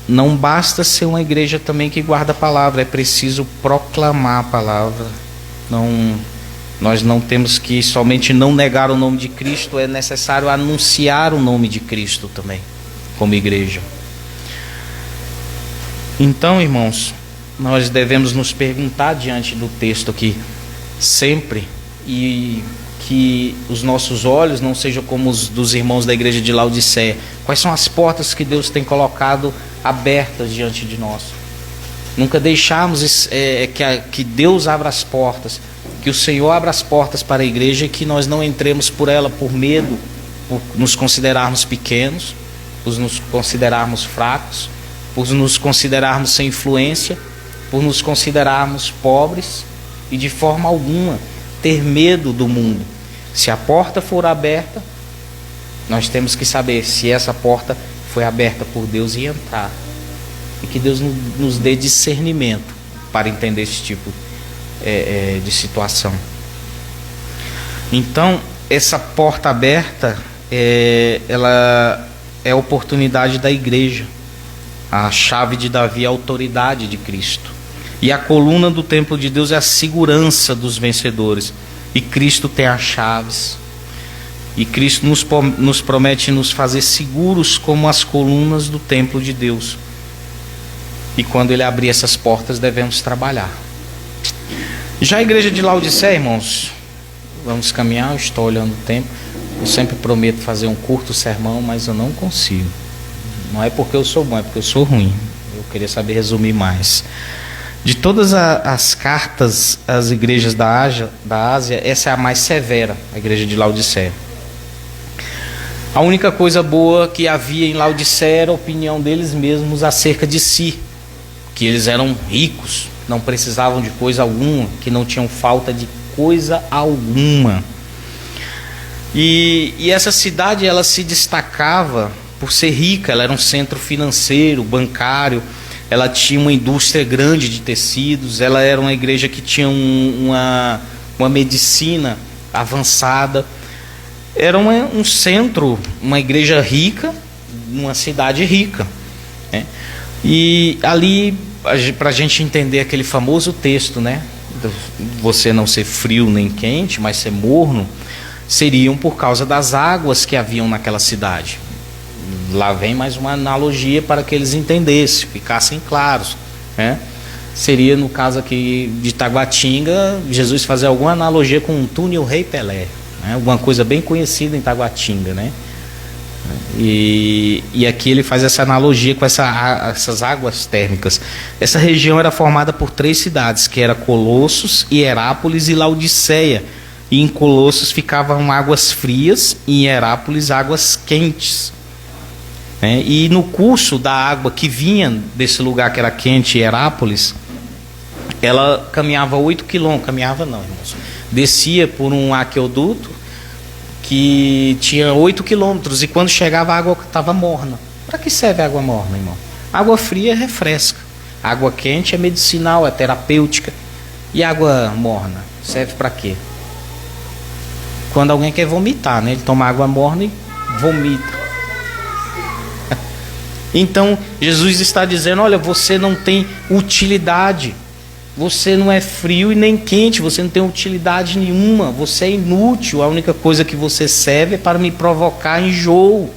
não basta ser uma igreja também que guarda a palavra, é preciso proclamar a palavra. Nós não temos que somente não negar o nome de Cristo, é necessário anunciar o nome de Cristo também, como igreja. Então, irmãos, nós devemos nos perguntar diante do texto aqui, sempre, e que os nossos olhos não sejam como os dos irmãos da igreja de Laodiceia. Quais são as portas que Deus tem colocado abertas diante de nós? Nunca deixarmos que Deus abra as portas, que o Senhor abra as portas para a igreja, e que nós não entremos por ela por medo, por nos considerarmos pequenos, por nos considerarmos fracos, por nos considerarmos sem influência, por nos considerarmos pobres, e de forma alguma ter medo do mundo. Se a porta for aberta, nós temos que saber se essa porta foi aberta por Deus e entrar. E que Deus nos dê discernimento para entender esse tipo de situação. Então, essa porta aberta, ela é a oportunidade da igreja. A chave de Davi é a autoridade de Cristo. E a coluna do templo de Deus é a segurança dos vencedores. E Cristo tem as chaves. E Cristo nos promete nos fazer seguros como as colunas do templo de Deus. E quando Ele abrir essas portas, devemos trabalhar. Já a igreja de Laodiceia, irmãos, vamos caminhar. Eu estou olhando o tempo. Eu sempre prometo fazer um curto sermão, mas eu não consigo. Não é porque eu sou bom, é porque eu sou ruim. Eu queria saber resumir mais. De todas as cartas às igrejas da Ásia, essa é a mais severa, a igreja de Laodiceia. A única coisa boa que havia em Laodiceia era a opinião deles mesmos acerca de si, que eles eram ricos, não precisavam de coisa alguma, que não tinham falta de coisa alguma. E essa cidade, ela se destacava por ser rica. Ela era um centro financeiro, bancário. Ela tinha uma indústria grande de tecidos. Ela era uma igreja que tinha uma medicina avançada. Era um centro, uma igreja rica, numa cidade rica, né? E ali, para a gente entender aquele famoso texto, né, você não ser frio nem quente, mas ser morno, seriam por causa das águas que haviam naquela cidade. Lá vem mais uma analogia para que eles entendessem, ficassem claros, né? Seria no caso aqui de Taguatinga, Jesus fazer alguma analogia com um túnel Rei Pelé, né? Alguma coisa bem conhecida em Taguatinga, né? E aqui ele faz essa analogia com essas águas térmicas. Essa região era formada por 3 cidades, que era Colossos, Hierápolis e Laodiceia. E em Colossos ficavam águas frias e em Hierápolis águas quentes, né? E no curso da água que vinha desse lugar que era quente, Hierápolis, ela caminhava 8 quilômetros, caminhava não, irmãos, descia por um aqueduto que tinha 8 quilômetros, e quando chegava a água estava morna. Para que serve a água morna, irmão? Água fria refresca, água quente é medicinal, é terapêutica. E água morna serve para quê? Quando alguém quer vomitar, né? Ele toma água morna e vomita. Então Jesus está dizendo: olha, você não tem utilidade, você não é frio e nem quente, você não tem utilidade nenhuma, você é inútil. A única coisa que você serve é para me provocar enjoo.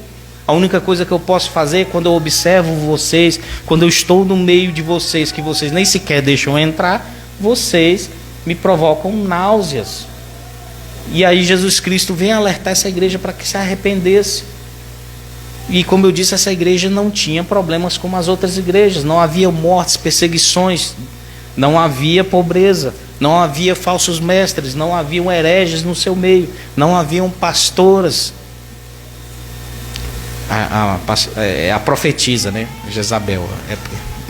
A única coisa que eu posso fazer quando eu observo vocês, quando eu estou no meio de vocês, que vocês nem sequer deixam entrar, vocês me provocam náuseas. E aí Jesus Cristo vem alertar essa igreja para que se arrependesse. E como eu disse, essa igreja não tinha problemas como as outras igrejas. Não havia mortes, perseguições, não havia pobreza, não havia falsos mestres, não haviam hereges no seu meio, não haviam pastoras. A profetisa, né? Jezabel,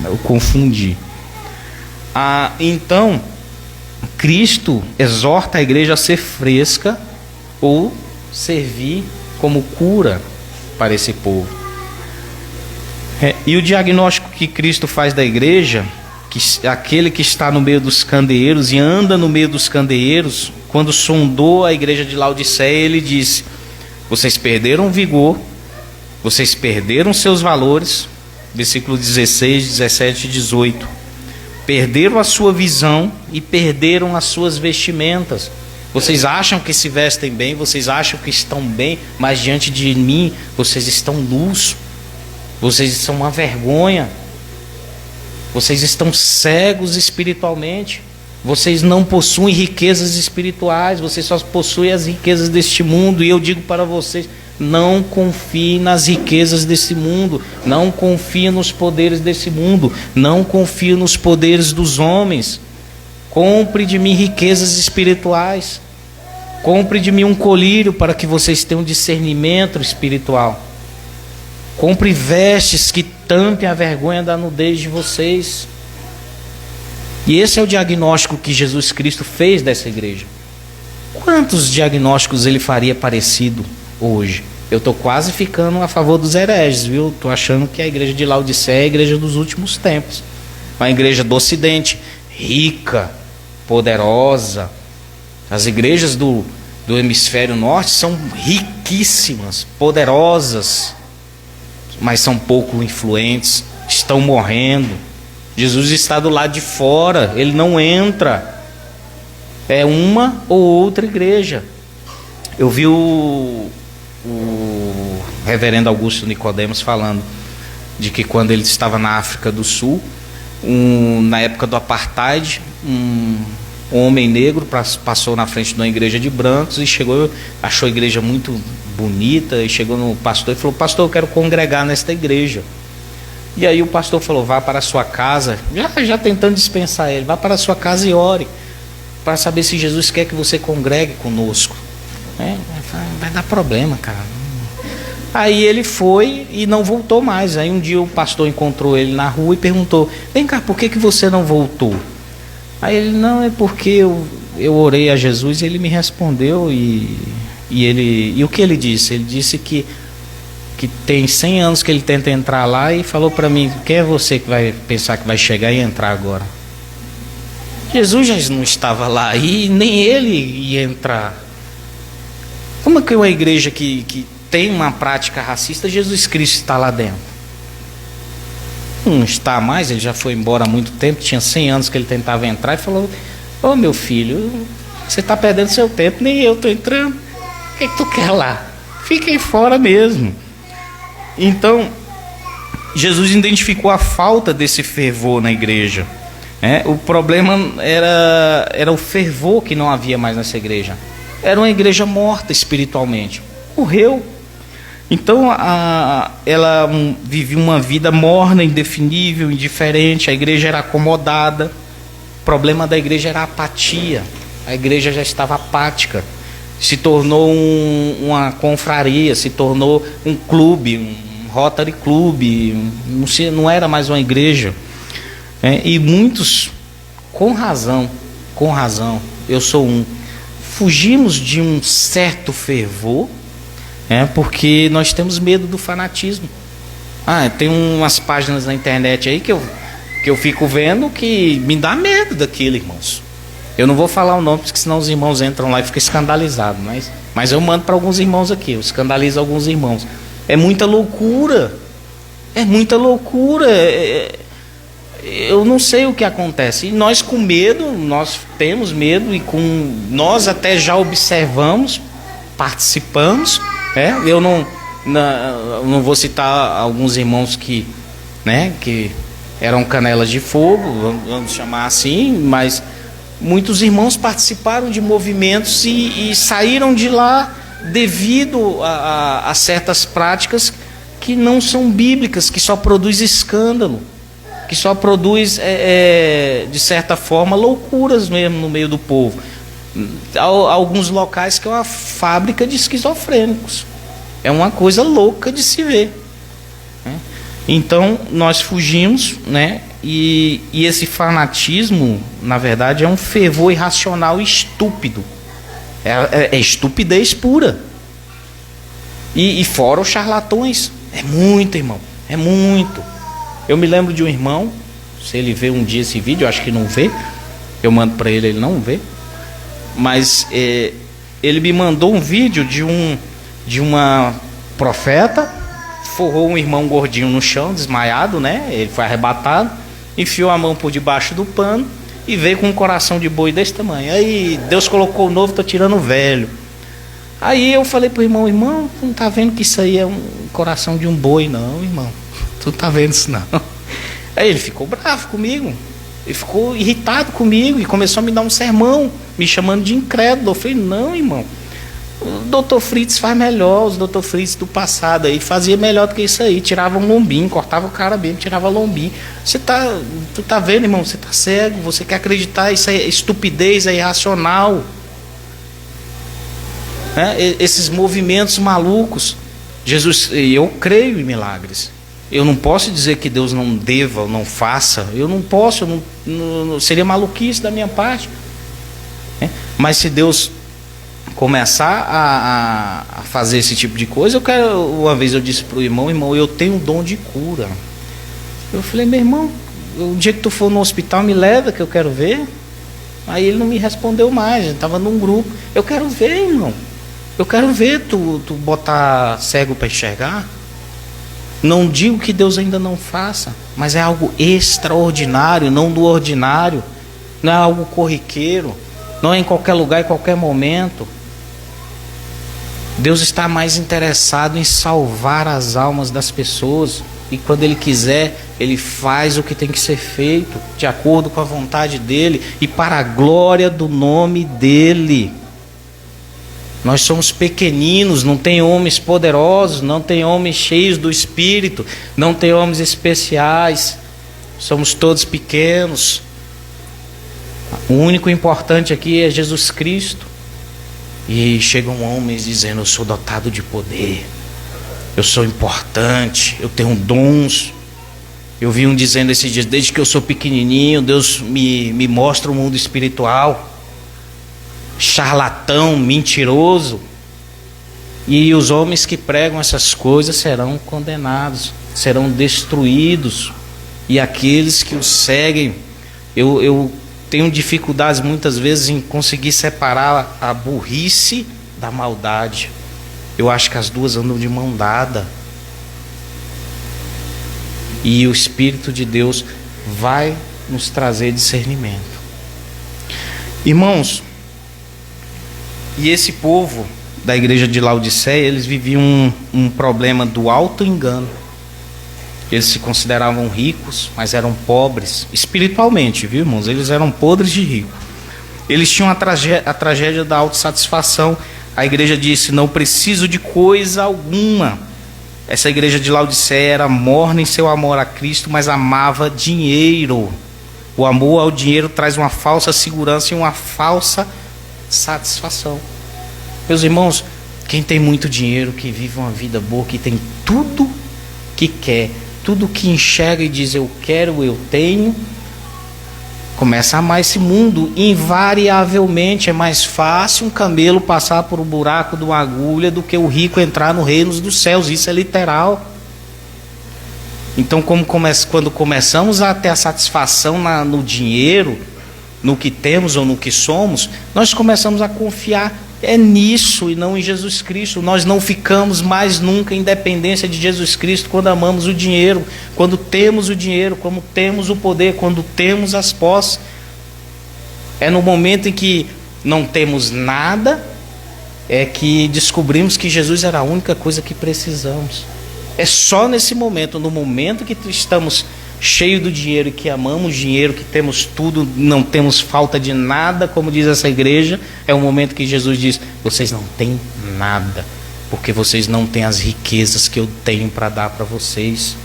eu confundi. Então Cristo exorta a igreja a ser fresca ou servir como cura para esse povo. E o diagnóstico que Cristo faz da igreja, que aquele que está no meio dos candeeiros e anda no meio dos candeeiros, quando sondou a igreja de Laodiceia, ele disse: vocês perderam o vigor, vocês perderam seus valores, versículo 16, 17 e 18. Perderam a sua visão e perderam as suas vestimentas. Vocês acham que se vestem bem, vocês acham que estão bem, mas diante de mim vocês estão nus, vocês são uma vergonha, vocês estão cegos espiritualmente, vocês não possuem riquezas espirituais, vocês só possuem as riquezas deste mundo. E eu digo para vocês: não confie nas riquezas desse mundo, não confie nos poderes desse mundo, não confie nos poderes dos homens. Compre de mim riquezas espirituais, compre de mim um colírio para que vocês tenham discernimento espiritual, compre vestes que tampem a vergonha da nudez de vocês. E esse é o diagnóstico que Jesus Cristo fez dessa igreja. Quantos diagnósticos ele faria parecido hoje? Eu estou quase ficando a favor dos hereges, viu? Estou achando que a igreja de Laodiceia é a igreja dos últimos tempos, uma igreja do Ocidente, rica, poderosa. As igrejas do hemisfério norte são riquíssimas, poderosas, mas são pouco influentes, estão morrendo. Jesus está do lado de fora, ele não entra. É uma ou outra igreja. Eu vi o reverendo Augusto Nicodemos falando de que quando ele estava na África do Sul, na época do apartheid, um homem negro passou na frente de uma igreja de brancos e chegou, achou a igreja muito bonita, e chegou no pastor e falou: pastor, eu quero congregar nesta igreja. E aí o pastor falou: vá para a sua casa, já tentando dispensar ele, vá para a sua casa e ore para saber se Jesus quer que você congregue conosco. Vai dar problema, cara. Aí ele foi e não voltou mais. Aí um dia o pastor encontrou ele na rua e perguntou: vem cá, por que você não voltou? Aí ele: não, é porque eu orei a Jesus e ele me respondeu. E o que ele disse? Ele disse que tem 100 anos que ele tenta entrar lá, e falou para mim: quem é você que vai pensar que vai chegar e entrar agora? Jesus já não estava lá e nem ele ia entrar. Como é que uma igreja que tem uma prática racista, Jesus Cristo está lá dentro? Não está mais, ele já foi embora há muito tempo, tinha 100 anos que ele tentava entrar, e falou: Ô meu filho, você está perdendo seu tempo, nem eu estou entrando. O que tu quer lá? Fica aí fora mesmo. Então, Jesus identificou a falta desse fervor na igreja. O problema era o fervor que não havia mais nessa igreja. Era uma igreja morta espiritualmente. Morreu. Então ela vivia uma vida morna, indefinível, indiferente. A igreja era acomodada. O problema da igreja era a apatia. A igreja já estava apática. Se tornou uma confraria, se tornou um clube, um Rotary Club. Não era mais uma igreja. E muitos, com razão, eu sou um, fugimos de um certo fervor, porque nós temos medo do fanatismo. Tem umas páginas na internet aí que eu fico vendo que me dá medo daquilo, irmãos. Eu não vou falar o nome, porque senão os irmãos entram lá e ficam escandalizados. Mas eu mando para alguns irmãos aqui, eu escandalizo alguns irmãos. É muita loucura. Eu não sei o que acontece. E nós com medo, nós temos medo, e nós até já observamos, participamos. Eu não vou citar alguns irmãos que eram canelas de fogo, vamos chamar assim, mas muitos irmãos participaram de movimentos e saíram de lá devido a certas práticas que não são bíblicas, que só produz escândalo, que só produz, de certa forma, loucuras mesmo no meio do povo. Há alguns locais que é uma fábrica de esquizofrênicos. É uma coisa louca de se ver. Então, nós fugimos, e esse fanatismo, na verdade, é um fervor irracional e estúpido. É estupidez pura. E fora os charlatões. É muito, irmão. É muito. Eu me lembro de um irmão, se ele vê um dia esse vídeo, eu acho que não vê. Eu mando para ele não vê. Mas ele me mandou um vídeo de uma profeta, forrou um irmão gordinho no chão, desmaiado, Ele foi arrebatado, enfiou a mão por debaixo do pano e veio com um coração de boi desse tamanho. Aí Deus colocou o novo, tô tirando o velho. Aí eu falei pro irmão, tu não tá vendo que isso aí é um coração de um boi, não, irmão? Tu não tá vendo isso, não? Aí ele ficou bravo comigo, ele ficou irritado comigo e começou a me dar um sermão, me chamando de incrédulo. Eu falei, não, irmão, o Dr. Fritz faz melhor, os Dr. Fritz do passado aí fazia melhor do que isso aí, tirava um lombinho, cortava o cara mesmo, tirava lombinho. Tu tá vendo, irmão, você tá cego, você quer acreditar, isso é estupidez, é irracional. Esses movimentos malucos. Jesus, eu creio em milagres. Eu não posso dizer que Deus não deva ou não faça. Eu não posso, não seria maluquice da minha parte. Mas se Deus começar a fazer esse tipo de coisa, uma vez eu disse para o irmão, eu tenho um dom de cura. Eu falei, meu irmão, o dia que tu for no hospital me leva que eu quero ver. Aí ele não me respondeu mais, a gente estava num grupo. Eu quero ver, irmão. Eu quero ver tu botar cego para enxergar. Não digo que Deus ainda não faça, mas é algo extraordinário, não do ordinário. Não é algo corriqueiro, não é em qualquer lugar, em qualquer momento. Deus está mais interessado em salvar as almas das pessoas. E quando Ele quiser, Ele faz o que tem que ser feito, de acordo com a vontade dEle e para a glória do nome dEle. Nós somos pequeninos, não tem homens poderosos, não tem homens cheios do Espírito, não tem homens especiais. Somos todos pequenos. O único importante aqui é Jesus Cristo. E chegam homens dizendo, eu sou dotado de poder, eu sou importante, eu tenho dons. Eu vi um dizendo esses dias, desde que eu sou pequenininho, Deus me mostra o mundo espiritual. Charlatão, mentiroso. E os homens que pregam essas coisas serão condenados, serão destruídos. E aqueles que os seguem, eu tenho dificuldades muitas vezes em conseguir separar a burrice da maldade. Eu acho que as duas andam de mão dada. E o Espírito de Deus vai nos trazer discernimento. Irmãos, e esse povo da igreja de Laodiceia, eles viviam um problema do auto-engano. Eles se consideravam ricos, mas eram pobres espiritualmente, viu, irmãos? Eles eram podres de rico. Eles tinham a tragédia da autossatisfação. A igreja disse: não preciso de coisa alguma. Essa igreja de Laodiceia era morna em seu amor a Cristo, mas amava dinheiro. O amor ao dinheiro traz uma falsa segurança e uma falsa satisfação. Meus irmãos, quem tem muito dinheiro, que vive uma vida boa, que tem tudo que quer, tudo que enxerga e diz eu quero, eu tenho, começa a amar esse mundo. Invariavelmente é mais fácil um camelo passar por um buraco de uma agulha do que o rico entrar no reino dos céus. Isso é literal. Então, quando começamos a ter a satisfação no dinheiro, no que temos ou no que somos, nós começamos a confiar nisso e não em Jesus Cristo. Nós não ficamos mais nunca em dependência de Jesus Cristo quando amamos o dinheiro, quando temos o dinheiro, quando temos o poder, quando temos as posses. É no momento em que não temos nada, é que descobrimos que Jesus era a única coisa que precisamos. É só nesse momento, no momento que estamos cheios do dinheiro e que amamos dinheiro, que temos tudo, não temos falta de nada, como diz essa igreja, é o momento que Jesus diz: vocês não têm nada, porque vocês não têm as riquezas que eu tenho para dar para vocês.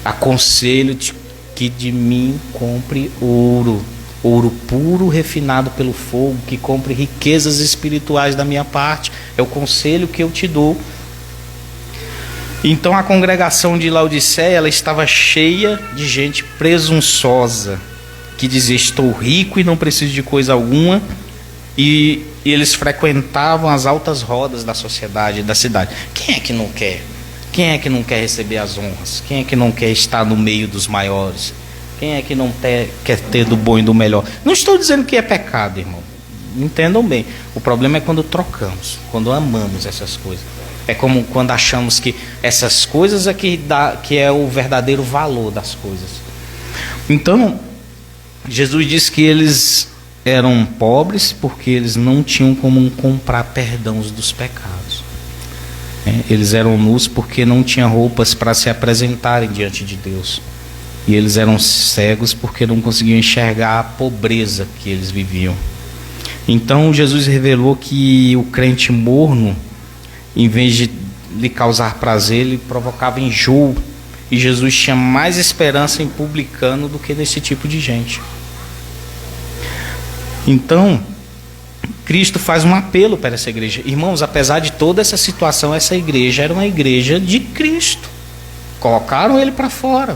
Aconselho-te que de mim compre ouro puro refinado pelo fogo, que compre riquezas espirituais da minha parte. É o conselho que eu te dou. Então a congregação de Laodiceia, ela estava cheia de gente presunçosa, que dizia: estou rico e não preciso de coisa alguma. E eles frequentavam as altas rodas da sociedade, da cidade. Quem é que não quer? Quem é que não quer receber as honras? Quem é que não quer estar no meio dos maiores? Quem é que não quer ter do bom e do melhor? Não estou dizendo que é pecado, irmão. Entendam bem. O problema é quando trocamos, quando amamos essas coisas. É como quando achamos que essas coisas é que é o verdadeiro valor das coisas. Então, Jesus disse que eles eram pobres porque eles não tinham como comprar perdão dos pecados. Eles eram nus porque não tinham roupas para se apresentarem diante de Deus. E eles eram cegos porque não conseguiam enxergar a pobreza que eles viviam. Então Jesus revelou que o crente morno, em vez de lhe causar prazer, ele provocava enjoo. E Jesus tinha mais esperança em publicano do que nesse tipo de gente. Então, Cristo faz um apelo para essa igreja. Irmãos, apesar de toda essa situação, essa igreja era uma igreja de Cristo. Colocaram ele para fora.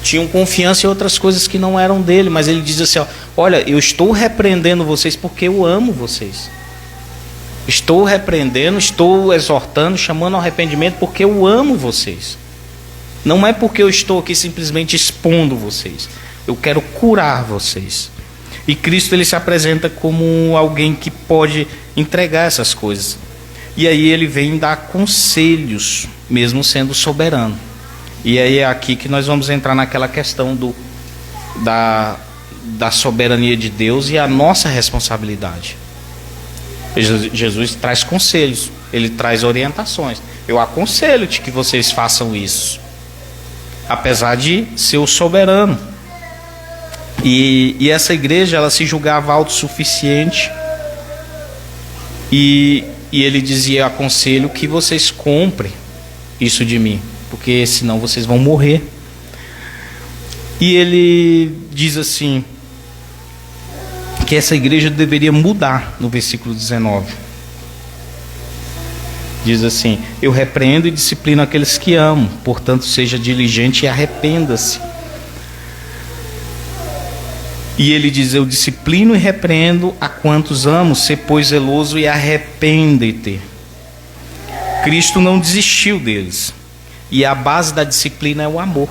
Tinham confiança em outras coisas que não eram dele. Mas ele diz assim: olha, eu estou repreendendo vocês porque eu amo vocês. Estou repreendendo, estou exortando, chamando ao arrependimento porque eu amo vocês. Não é porque eu estou aqui simplesmente expondo vocês. Eu quero curar vocês. E Cristo, ele se apresenta como alguém que pode entregar essas coisas. E aí ele vem dar conselhos, mesmo sendo soberano. E aí é aqui que nós vamos entrar naquela questão da soberania de Deus e a nossa responsabilidade. Jesus traz conselhos, ele traz orientações. Eu aconselho-te que vocês façam isso, apesar de ser o soberano. E essa igreja, ela se julgava autossuficiente. E ele dizia: eu aconselho que vocês comprem isso de mim, porque senão vocês vão morrer. E ele diz assim, que essa igreja deveria mudar, no versículo 19. Diz assim: eu repreendo e disciplino aqueles que amo, portanto seja diligente e arrependa-se. E ele diz: eu disciplino e repreendo a quantos amo, sê pois zeloso e arrepende-te. Cristo não desistiu deles. E a base da disciplina é o amor.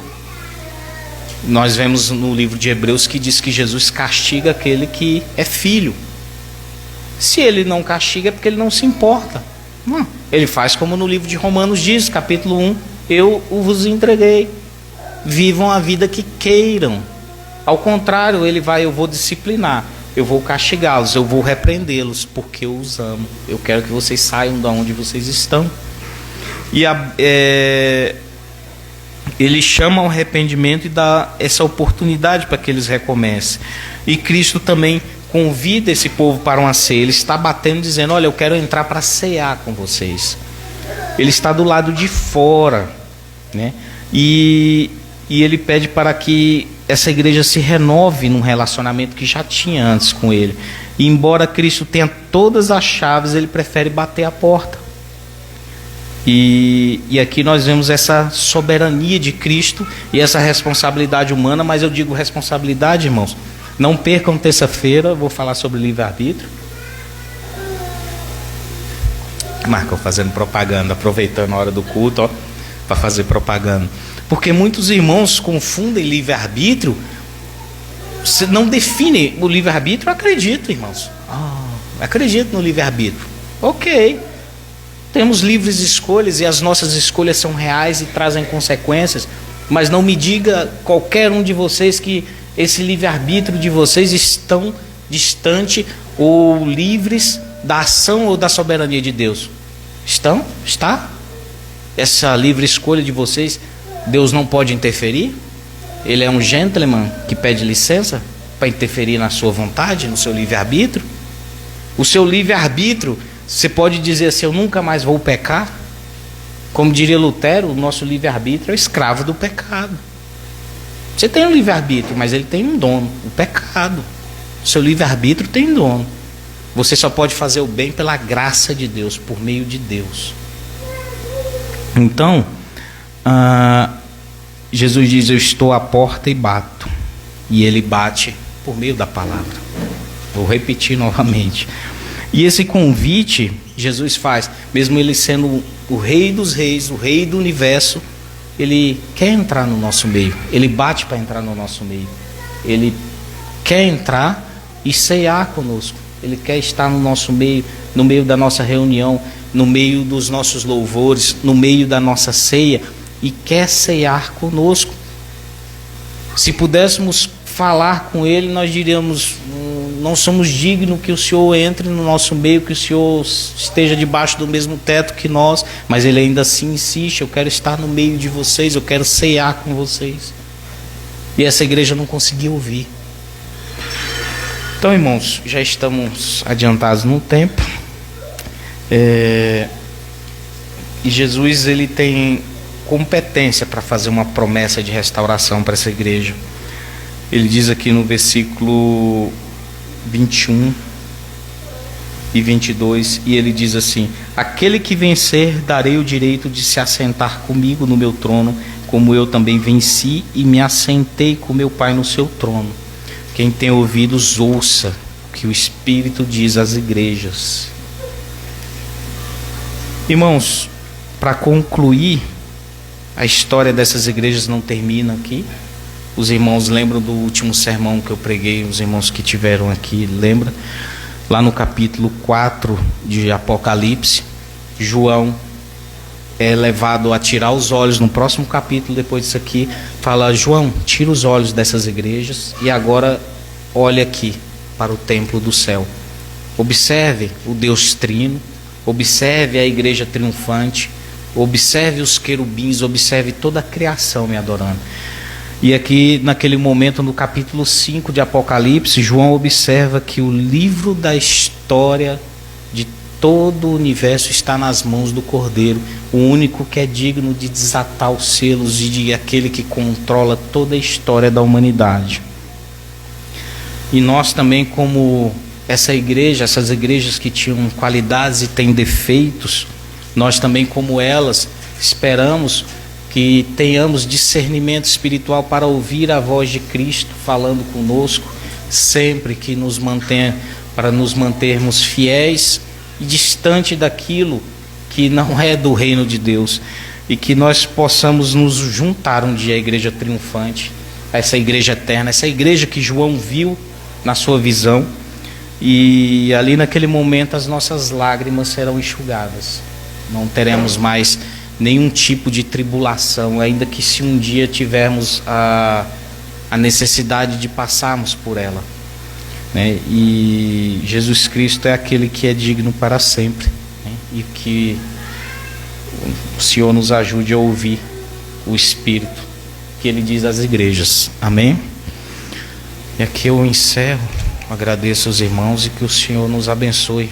Nós vemos no livro de Hebreus que diz que Jesus castiga aquele que é filho. Se ele não castiga é porque ele não se importa. Não. Ele faz como no livro de Romanos diz, capítulo 1: eu vos entreguei, vivam a vida que queiram. Ao contrário, ele vai: eu vou disciplinar. eu vou castigá-los, eu vou repreendê-los, porque eu os amo. Eu quero que vocês saiam de onde vocês estão. E ele chama ao arrependimento e dá essa oportunidade para que eles recomecem. E Cristo também convida esse povo para uma ceia. Ele está batendo, dizendo: olha, eu quero entrar para cear com vocês. Ele está do lado de fora, né? E ele pede para que essa igreja se renove num relacionamento que já tinha antes com ele. E embora Cristo tenha todas as chaves, ele prefere bater a porta. E aqui nós vemos essa soberania de Cristo e essa responsabilidade humana. Mas eu digo responsabilidade, irmãos, não percam terça-feira, vou falar sobre livre-arbítrio. Marco fazendo propaganda, aproveitando a hora do culto, para fazer propaganda. Porque muitos irmãos confundem livre-arbítrio, não definem o livre-arbítrio. Acredito, irmãos, acredito no livre-arbítrio, ok, temos livres escolhas e as nossas escolhas são reais e trazem consequências. Mas não me diga qualquer um de vocês que esse livre-arbítrio de vocês estão distante ou livres da ação ou da soberania de Deus. Estão? Está? Essa livre escolha de vocês, Deus não pode interferir? Ele é um gentleman que pede licença para interferir na sua vontade, no seu livre-arbítrio? O seu livre-arbítrio, você pode dizer assim: eu nunca mais vou pecar? Como diria Lutero, o nosso livre-arbítrio é escravo do pecado. Você tem um livre-arbítrio, mas ele tem um dono, o pecado. O seu livre-arbítrio tem dono. Você só pode fazer o bem pela graça de Deus, por meio de Deus. Então, Jesus diz: eu estou à porta e bato. E ele bate por meio da palavra. Vou repetir novamente. E esse convite Jesus faz, mesmo ele sendo o Rei dos Reis, o Rei do Universo, ele quer entrar no nosso meio. Ele bate para entrar no nosso meio. Ele quer entrar e cear conosco. Ele quer estar no nosso meio, no meio da nossa reunião, no meio dos nossos louvores, no meio da nossa ceia, e quer cear conosco. Se pudéssemos falar com ele, nós diríamos: não somos dignos que o Senhor entre no nosso meio, que o Senhor esteja debaixo do mesmo teto que nós. Mas ele ainda assim insiste: eu quero estar no meio de vocês, eu quero cear com vocês. E essa igreja não conseguiu ouvir. Então, irmãos, já estamos adiantados no tempo. E Jesus, ele tem competência para fazer uma promessa de restauração para essa igreja. Ele diz aqui no versículo 21 e 22, e ele diz assim: aquele que vencer, darei o direito de se assentar comigo no meu trono, como eu também venci e me assentei com meu Pai no seu trono. Quem tem ouvidos, ouça o que o Espírito diz às igrejas. Irmãos, para concluir, a história dessas igrejas não termina aqui. Os irmãos lembram do último sermão que eu preguei, os irmãos que tiveram aqui lembram, lá no capítulo 4 de Apocalipse, João é levado a tirar os olhos. No próximo capítulo, depois disso aqui, fala: João, tira os olhos dessas igrejas e agora olha aqui para o templo do céu. Observe o Deus Trino, observe a igreja triunfante, observe os querubins, observe toda a criação me adorando. E aqui, naquele momento, no capítulo 5 de Apocalipse, João observa que o livro da história de todo o universo está nas mãos do Cordeiro, o único que é digno de desatar os selos e de aquele que controla toda a história da humanidade. E nós também, como essa igreja, essas igrejas que tinham qualidades e têm defeitos, nós também, como elas, esperamos que tenhamos discernimento espiritual para ouvir a voz de Cristo falando conosco, sempre que nos mantenha, para nos mantermos fiéis e distante daquilo que não é do reino de Deus, e que nós possamos nos juntar um dia à igreja triunfante, a essa igreja eterna, essa igreja que João viu na sua visão, e ali naquele momento as nossas lágrimas serão enxugadas. Não teremos mais nenhum tipo de tribulação, ainda que se um dia tivermos a necessidade de passarmos por ela. né? E Jesus Cristo é aquele que é digno para sempre, né? E que o Senhor nos ajude a ouvir o Espírito que Ele diz às igrejas. Amém? E aqui eu encerro, agradeço aos irmãos e que o Senhor nos abençoe.